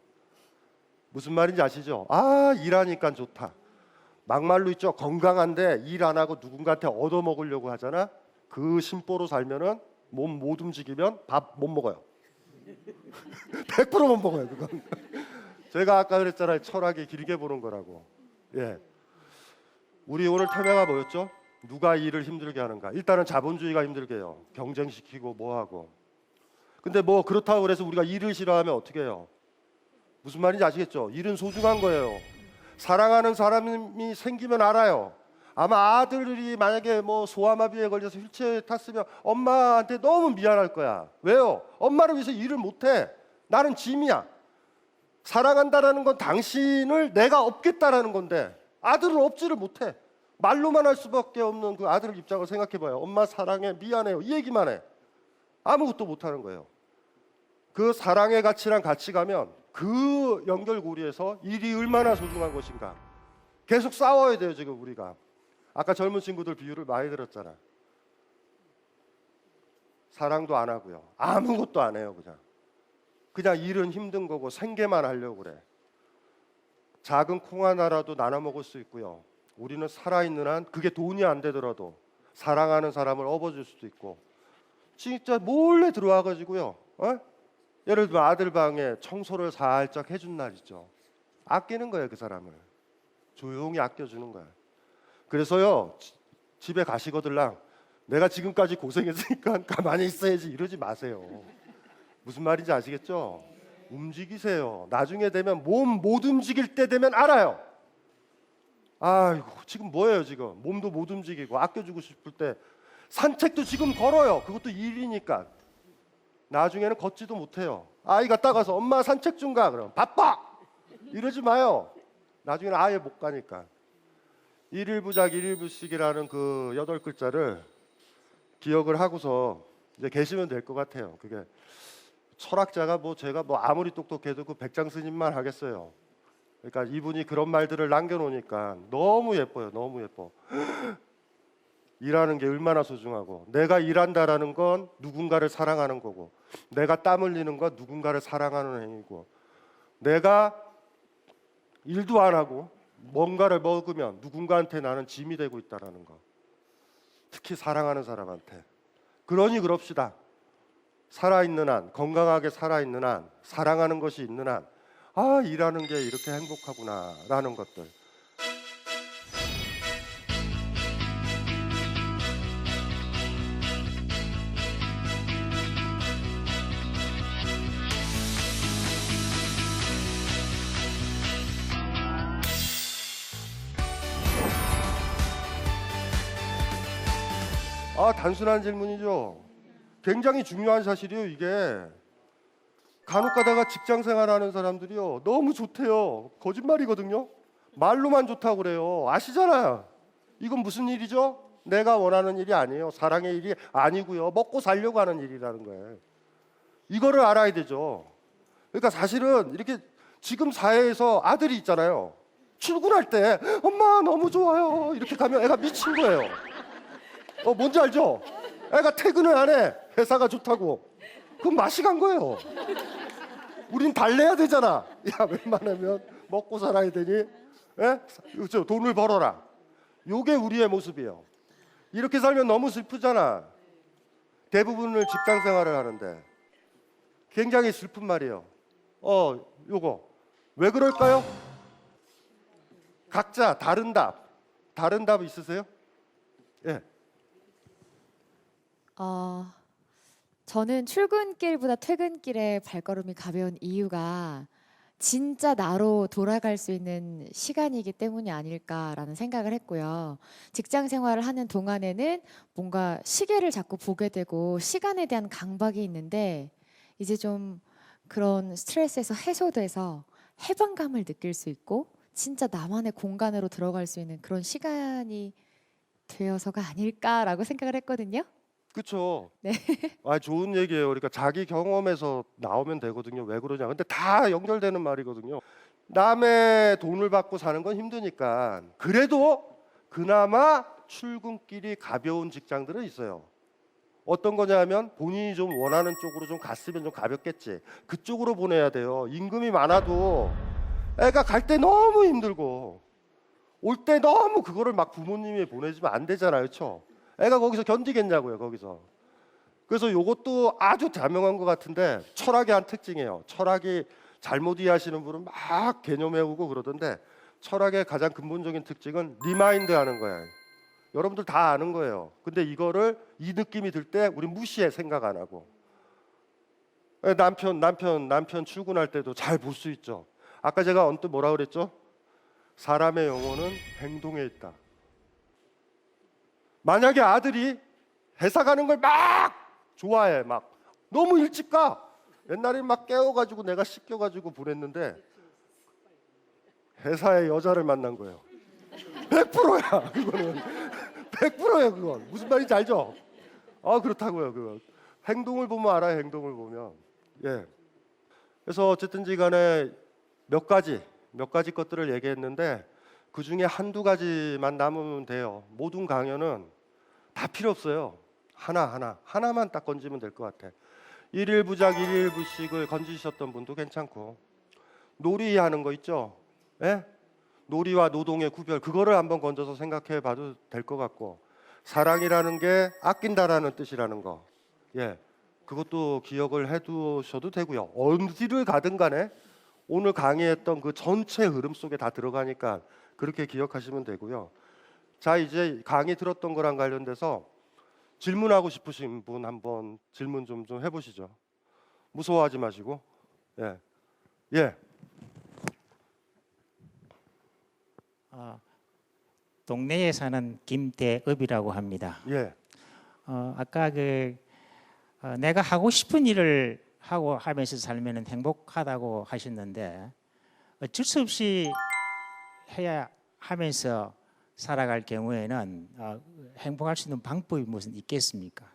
A: 무슨 말인지 아시죠? 아, 일하니까 좋다. 막말로 있죠. 건강한데 일 안 하고 누군가한테 얻어먹으려고 하잖아. 그 심보로 살면은 몸 못 움직이면 밥 못 먹어요. 100%못 먹어요. 그건. 제가 아까 그랬잖아요. 철학이 길게 보는 거라고. 예. 우리 오늘 테마가 뭐였죠? 누가 일을 힘들게 하는가? 일단은 자본주의가 힘들게 해요. 경쟁시키고 뭐하고. 근데 뭐 그렇다고 그래서 우리가 일을 싫어하면 어떻게 해요? 무슨 말인지 아시겠죠? 일은 소중한 거예요. 사랑하는 사람이 생기면 알아요. 아마 아들이 만약에 뭐 소아마비에 걸려서 휠체어에 탔으면 엄마한테 너무 미안할 거야. 왜요? 엄마를 위해서 일을 못해. 나는 짐이야. 사랑한다라는 건 당신을 내가 업겠다라는 건데 아들은 업지를 못해. 말로만 할 수밖에 없는 그 아들 입장을 생각해봐요. 엄마 사랑해, 미안해요. 이 얘기만 해. 아무것도 못하는 거예요. 그 사랑의 가치랑 같이 가면 그 연결고리에서 일이 얼마나 소중한 것인가. 계속 싸워야 돼요. 지금 우리가. 아까 젊은 친구들 비유를 많이 들었잖아. 사랑도 안 하고요. 아무것도 안 해요. 그냥 일은 힘든 거고 생계만 하려고 그래. 작은 콩 하나라도 나눠 먹을 수 있고요. 우리는 살아있는 한 그게 돈이 안 되더라도 사랑하는 사람을 업어줄 수도 있고 진짜 몰래 들어와 가지고요. 예를 들면 아들 방에 청소를 살짝 해준 날 있죠. 아끼는 거예요. 그 사람을. 조용히 아껴주는 거예요. 그래서요. 집에 가시거들랑 내가 지금까지 고생했으니까 가만히 있어야지 이러지 마세요. 무슨 말인지 아시겠죠? 움직이세요. 나중에 되면 몸 못 움직일 때 되면 알아요. 아이고 지금 뭐예요 지금. 몸도 못 움직이고 아껴주고 싶을 때 산책도 지금 걸어요. 그것도 일이니까. 나중에는 걷지도 못해요. 아이가 따가서 엄마 산책 좀 가. 그럼 바빠. 이러지 마요. 나중에는 아예 못 가니까. 일일부작 일일부식이라는 그 8글자를 기억을 하고서 이제 계시면 될 것 같아요. 그게 철학자가 뭐 제가 뭐 아무리 똑똑해도 그 백장 스님만 하겠어요. 그러니까 이분이 그런 말들을 남겨놓으니까 너무 예뻐요. 너무 예뻐. 일하는 게 얼마나 소중하고 내가 일한다라는 건 누군가를 사랑하는 거고 내가 땀 흘리는 건 누군가를 사랑하는 행위고 내가 일도 안 하고 뭔가를 먹으면 누군가한테 나는 짐이 되고 있다라는 거. 특히 사랑하는 사람한테. 그러니 그럽시다. 살아있는 한, 건강하게 살아있는 한, 사랑하는 것이 있는 한, 아, 일하는 게 이렇게 행복하구나라는 것들. 아, 단순한 질문이죠. 굉장히 중요한 사실이에요, 이게. 간혹 가다가 직장 생활하는 사람들이요. 너무 좋대요. 거짓말이거든요. 말로만 좋다고 그래요. 아시잖아요. 이건 무슨 일이죠? 내가 원하는 일이 아니에요. 사랑의 일이 아니고요. 먹고 살려고 하는 일이라는 거예요. 이거를 알아야 되죠. 그러니까 사실은 이렇게 지금 사회에서 아들이 있잖아요. 출근할 때 엄마 너무 좋아요. 이렇게 가면 애가 미친 거예요. 뭔지 알죠? 애가 퇴근을 안 해. 회사가 좋다고. 그럼 맛이 간 거예요. 우린 달래야 되잖아. 야, 웬만하면 먹고 살아야 되니? 그렇죠? 돈을 벌어라. 요게 우리의 모습이에요. 이렇게 살면 너무 슬프잖아. 대부분을 직장 생활을 하는데 굉장히 슬픈 말이에요. 요거 왜 그럴까요? 각자 다른 답 있으세요? 예.
B: 저는 출근길보다 퇴근길에 발걸음이 가벼운 이유가 진짜 나로 돌아갈 수 있는 시간이기 때문이 아닐까라는 생각을 했고요. 직장 생활을 하는 동안에는 뭔가 시계를 자꾸 보게 되고 시간에 대한 강박이 있는데 이제 좀 그런 스트레스에서 해소돼서 해방감을 느낄 수 있고 진짜 나만의 공간으로 들어갈 수 있는 그런 시간이 되어서가 아닐까라고 생각을 했거든요.
A: 그쵸?
B: 네.
A: 아, 좋은 얘기예요. 그러니까 자기 경험에서 나오면 되거든요. 왜 그러냐. 근데 다 연결되는 말이거든요. 남의 돈을 받고 사는 건 힘드니까 그래도 그나마 출근길이 가벼운 직장들은 있어요. 어떤 거냐면 본인이 좀 원하는 쪽으로 좀 갔으면 좀 가볍겠지. 그쪽으로 보내야 돼요. 임금이 많아도 애가 갈 때 너무 힘들고 올 때 너무 그거를 막 부모님이 보내주면 안 되잖아요. 그렇죠? 애가 거기서 견디겠냐고요. 거기서. 그래서 이것도 아주 자명한 것 같은데 철학의 한 특징이에요. 철학이 잘못 이해하시는 분은 막 개념 외우고 그러던데 철학의 가장 근본적인 특징은 리마인드 하는 거예요. 여러분들 다 아는 거예요. 근데 이거를 이 느낌이 들 때 우리 무시해. 생각 안 하고. 남편 출근할 때도 잘 볼 수 있죠. 아까 제가 언뜻 뭐라 그랬죠? 사람의 영혼은 행동에 있다. 만약에 아들이 회사 가는 걸 막 좋아해. 막 너무 일찍 가. 옛날에 막 깨워가지고 내가 씻겨가지고 보냈는데 회사에 여자를 만난 거예요. 100%야 그거는. 100%예요 그건. 무슨 말인지 알죠? 아, 그렇다고요. 그거 행동을 보면 알아요. 행동을 보면. 예. 그래서 어쨌든지 간에 몇 가지 것들을 얘기했는데 그 중에 한두 가지만 남으면 돼요. 모든 강연은 다 필요 없어요. 하나만 딱 건지면 될 것 같아. 일일 부작 일일 부식을 건지셨던 분도 괜찮고, 놀이하는 거 있죠? 예? 놀이와 노동의 구별, 그거를 한번 건져서 생각해 봐도 될 것 같고, 사랑이라는 게 아낀다라는 뜻이라는 거, 예, 그것도 기억을 해 두셔도 되고요. 어디를 가든 간에 오늘 강의했던 그 전체 흐름 속에 다 들어가니까 그렇게 기억하시면 되고요. 자, 이제 강의 들었던 거랑 관련돼서 질문하고 싶으신 분 한번 질문 좀 해보시죠. 무서워하지 마시고. 예, 예.
C: 동네에 사는 김대읍이라고 합니다.
A: 예.
C: 아까 내가 하고 싶은 일을 하고 하면서 살면 행복하다고 하셨는데 어쩔 수 없이 해야 하면서 살아갈 경우에는 행복할 수 있는 방법이 무슨 있겠습니까?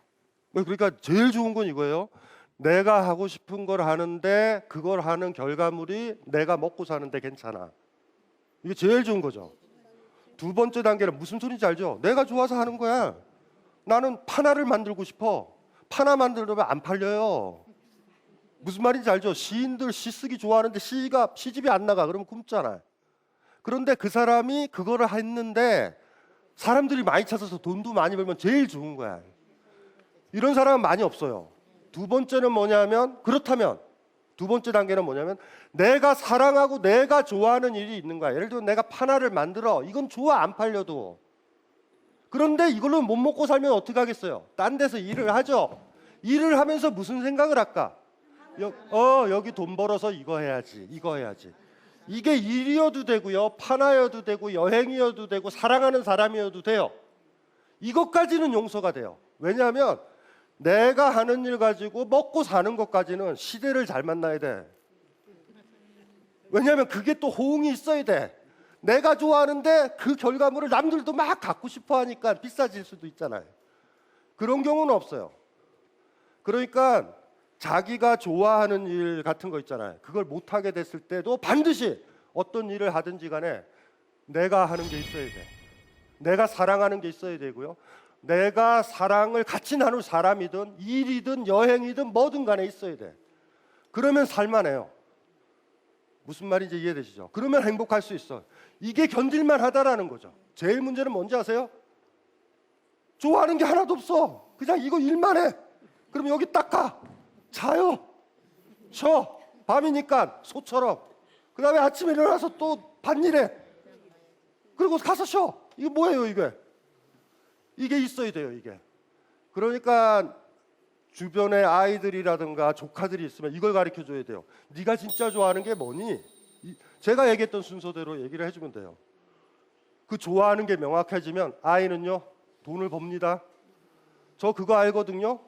A: 그러니까 제일 좋은 건 이거예요. 내가 하고 싶은 걸 하는데 그걸 하는 결과물이 내가 먹고 사는데 괜찮아. 이게 제일 좋은 거죠. 두 번째 단계는 무슨 소리인지 알죠? 내가 좋아서 하는 거야. 나는 파나를 만들고 싶어. 파나 만들려면 안 팔려요. 무슨 말인지 알죠? 시인들 시 쓰기 좋아하는데 시집이 안 나가. 그러면 굶잖아요. 그런데 그 사람이 그거를 했는데 사람들이 많이 찾아서 돈도 많이 벌면 제일 좋은 거야. 이런 사람은 많이 없어요. 두 번째는 뭐냐면, 그렇다면 두 번째 단계는 뭐냐면 내가 사랑하고 내가 좋아하는 일이 있는 거야. 예를 들어 내가 파나를 만들어. 이건 좋아, 안 팔려도. 그런데 이걸로 못 먹고 살면 어떻게 하겠어요? 딴 데서 일을 하죠. 일을 하면서 무슨 생각을 할까? 여기 돈 벌어서 이거 해야지. 이게 일이어도 되고요, 파나여도 되고, 여행이어도 되고, 사랑하는 사람이어도 돼요. 이것까지는 용서가 돼요. 왜냐하면 내가 하는 일 가지고 먹고 사는 것까지는 시대를 잘 만나야 돼. 왜냐하면 그게 또 호응이 있어야 돼. 내가 좋아하는데 그 결과물을 남들도 막 갖고 싶어 하니까 비싸질 수도 있잖아요. 그런 경우는 없어요. 그러니까 자기가 좋아하는 일 같은 거 있잖아요. 그걸 못하게 됐을 때도 반드시 어떤 일을 하든지 간에 내가 하는 게 있어야 돼. 내가 사랑하는 게 있어야 되고요. 내가 사랑을 같이 나눌 사람이든 일이든 여행이든 뭐든 간에 있어야 돼. 그러면 살만해요. 무슨 말인지 이해되시죠? 그러면 행복할 수 있어. 이게 견딜만 하다라는 거죠. 제일 문제는 뭔지 아세요? 좋아하는 게 하나도 없어. 그냥 이거 일만 해. 그럼 여기 딱 가. 자요. 쉬어. 밤이니까 소처럼. 그 다음에 아침에 일어나서 또 밭일해. 그리고 가서 쉬어. 이게 뭐예요 이게? 이게 있어야 돼요 이게. 그러니까 주변에 아이들이라든가 조카들이 있으면 이걸 가르쳐줘야 돼요. 네가 진짜 좋아하는 게 뭐니? 제가 얘기했던 순서대로 얘기를 해주면 돼요. 그 좋아하는 게 명확해지면 아이는요 돈을 법니다. 저 그거 알거든요.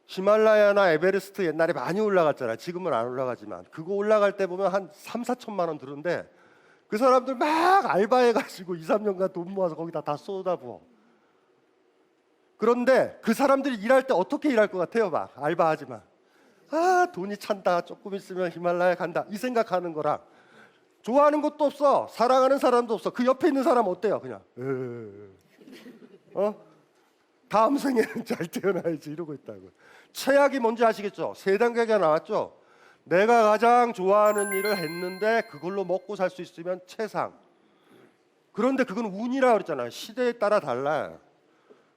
A: 히말라야나 에베레스트 옛날에 많이 올라갔잖아요. 지금은 안 올라가지만 그거 올라갈 때 보면 한 3, 4천만 원 드는데 그 사람들 막 알바해가지고 2, 3년간 돈 모아서 거기다 다 쏟아부어. 그런데 그 사람들이 일할 때 어떻게 일할 것 같아요? 막 알바하지만 아 돈이 찬다, 조금 있으면 히말라야 간다, 이 생각하는 거랑 좋아하는 것도 없어, 사랑하는 사람도 없어, 그 옆에 있는 사람 어때요? 그냥 다음 생에는 잘 태어나야지 이러고 있다고. 최악이 뭔지 아시겠죠? 세 단계가 나왔죠. 내가 가장 좋아하는 일을 했는데 그걸로 먹고 살 수 있으면 최상. 그런데 그건 운이라고 그랬잖아요. 시대에 따라 달라요.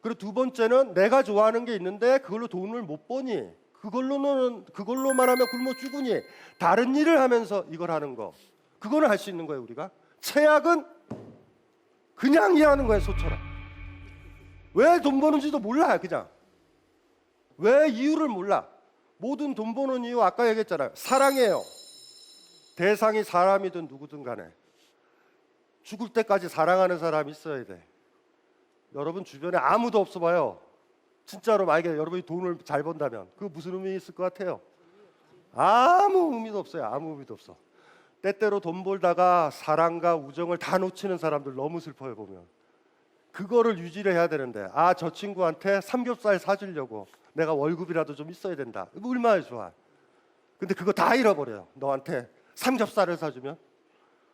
A: 그리고 두 번째는 내가 좋아하는 게 있는데 그걸로 돈을 못 버니, 그걸로만 하면 굶어 죽으니 다른 일을 하면서 이걸 하는 거, 그거는 할 수 있는 거예요 우리가. 최악은 그냥 일하는 거예요, 소처럼. 왜 돈 버는지도 몰라요. 그냥 왜 이유를 몰라. 모든 돈 버는 이유 아까 얘기했잖아요. 사랑이에요. 대상이 사람이든 누구든 간에 죽을 때까지 사랑하는 사람이 있어야 돼. 여러분 주변에 아무도 없어 봐요. 진짜로 만약에 여러분이 돈을 잘 번다면 그거 무슨 의미 있을 것 같아요? 아무 의미도 없어요. 아무 의미도 없어. 때때로 돈 벌다가 사랑과 우정을 다 놓치는 사람들 너무 슬퍼요 보면. 그거를 유지를 해야 되는데 아 저 친구한테 삼겹살 사주려고 내가 월급이라도 좀 있어야 된다. 이거 얼마나 좋아. 근데 그거 다 잃어버려요. 너한테 삼겹살을 사주면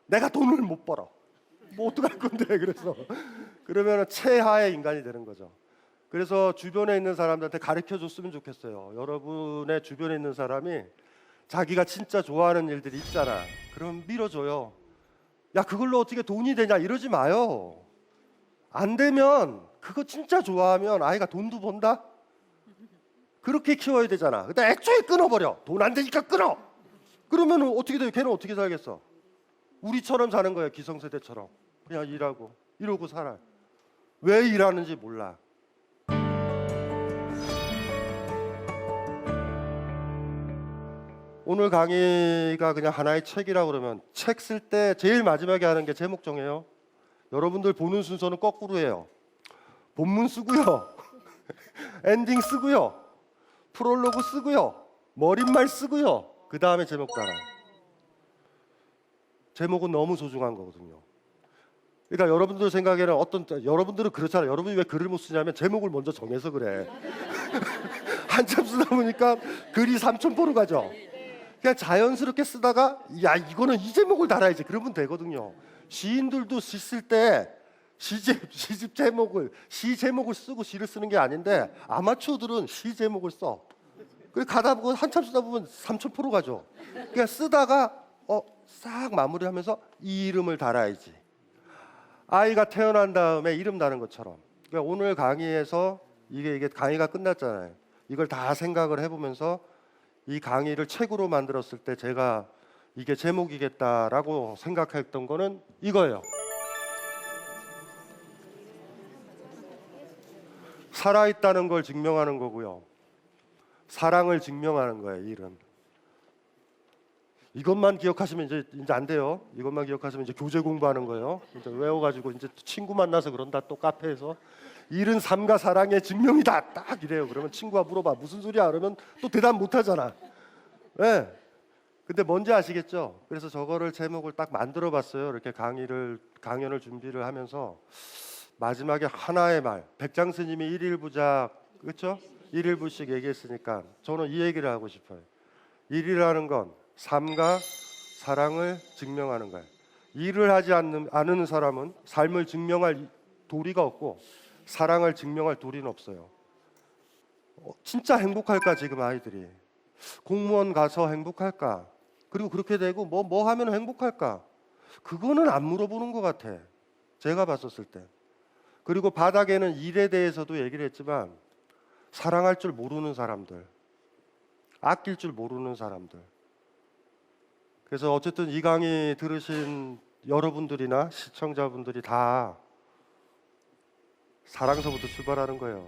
A: 내가 돈을 못 벌어. 뭐 어떡할 건데. 그래서 그러면 최하의 인간이 되는 거죠. 그래서 주변에 있는 사람들한테 가르쳐 줬으면 좋겠어요. 여러분의 주변에 있는 사람이 자기가 진짜 좋아하는 일들이 있잖아. 그럼 밀어줘요. 야 그걸로 어떻게 돈이 되냐 이러지 마요. 안 되면 그거 진짜 좋아하면 아이가 돈도 번다? 그렇게 키워야 되잖아. 근데 애초에 끊어버려. 돈 안 되니까 끊어. 그러면 어떻게 돼요? 걔는 어떻게 살겠어? 우리처럼 사는 거예요. 기성세대처럼. 그냥 일하고 이러고 살아. 왜 일하는지 몰라. 오늘 강의가 그냥 하나의 책이라고 그러면 책 쓸 때 제일 마지막에 하는 게 제목 정해요. 여러분들 보는 순서는 거꾸로 해요. 본문 쓰고요. 엔딩 쓰고요. 프롤로그 쓰고요. 머릿말 쓰고요. 그 다음에 제목 달아요. 제목은 너무 소중한 거거든요. 그러니까 여러분들 생각에는 여러분들은 그렇잖아요. 여러분이 왜 글을 못 쓰냐면 제목을 먼저 정해서 그래. 한참 쓰다 보니까 글이 3,000포로 가죠. 그냥 자연스럽게 쓰다가 야 이거는 이 제목을 달아야지 그러면 되거든요. 시인들도 시 쓸 때 시집 제목을 시 제목을 쓰고 시를 쓰는 게 아닌데 아마추어들은 시 제목을 써. 그래 가다 보고 한참 쓰다 보면 3,000포로 가죠. 그냥 쓰다가 싹 마무리하면서 이 이름을 달아야지. 아이가 태어난 다음에 이름 다는 것처럼. 그러니까 오늘 강의에서 이게 강의가 끝났잖아요. 이걸 다 생각을 해보면서 이 강의를 책으로 만들었을 때 제가 이게 제목이겠다라고 생각했던 거는 이거예요. 살아있다는 걸 증명하는 거고요. 사랑을 증명하는 거예요. 일은. 이것만 기억하시면 이제 안 돼요. 이것만 기억하시면 이제 교재 공부하는 거예요. 이제 외워가지고 이제 친구 만나서 그런다 또 카페에서 일은 삶과 사랑의 증명이다 딱 이래요. 그러면 친구가 물어봐 무슨 소리야 그러면 또 대답 못 하잖아. 네. 근데 뭔지 아시겠죠? 그래서 저거를 제목을 딱 만들어 봤어요. 이렇게 강연을 준비를 하면서 마지막에 하나의 말, 백장 스님이 일일부작 그렇죠? 일일부씩 얘기했으니까 저는 이 얘기를 하고 싶어요. 일이라는 건 삶과 사랑을 증명하는 거예요. 일을 하지 않는 사람은 삶을 증명할 도리가 없고 사랑을 증명할 도리는 없어요. 진짜 행복할까 지금 아이들이? 공무원 가서 행복할까? 그리고 그렇게 되고 뭐 하면 행복할까? 그거는 안 물어보는 것 같아. 제가 봤었을 때. 그리고 바닥에는 일에 대해서도 얘기를 했지만 사랑할 줄 모르는 사람들, 아낄 줄 모르는 사람들. 그래서 어쨌든 이 강의 들으신 여러분들이나 시청자분들이 다 사랑서부터 출발하는 거예요.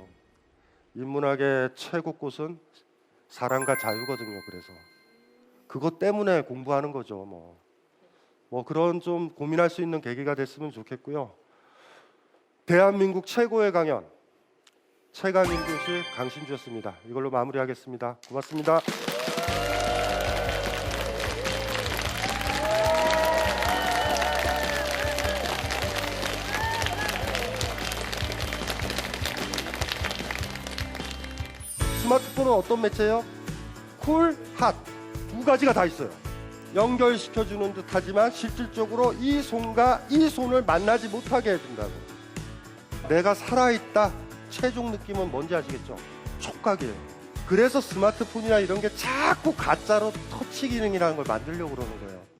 A: 인문학의 최고 꽃은 사랑과 자유거든요. 그래서 그것 때문에 공부하는 거죠. 뭐 뭐 그런 좀 고민할 수 있는 계기가 됐으면 좋겠고요. 대한민국 최고의 강연 최강인교실 강신주였습니다. 이걸로 마무리하겠습니다. 고맙습니다. 스마트폰은 어떤 매체예요? 쿨, 핫 두 가지가 다 있어요. 연결시켜주는 듯하지만 실질적으로 이 손과 이 손을 만나지 못하게 해준다고. 내가 살아있다 최종 느낌은 뭔지 아시겠죠? 촉각이에요. 그래서 스마트폰이나 이런 게 자꾸 가짜로 터치 기능이라는 걸 만들려고 그러는 거예요.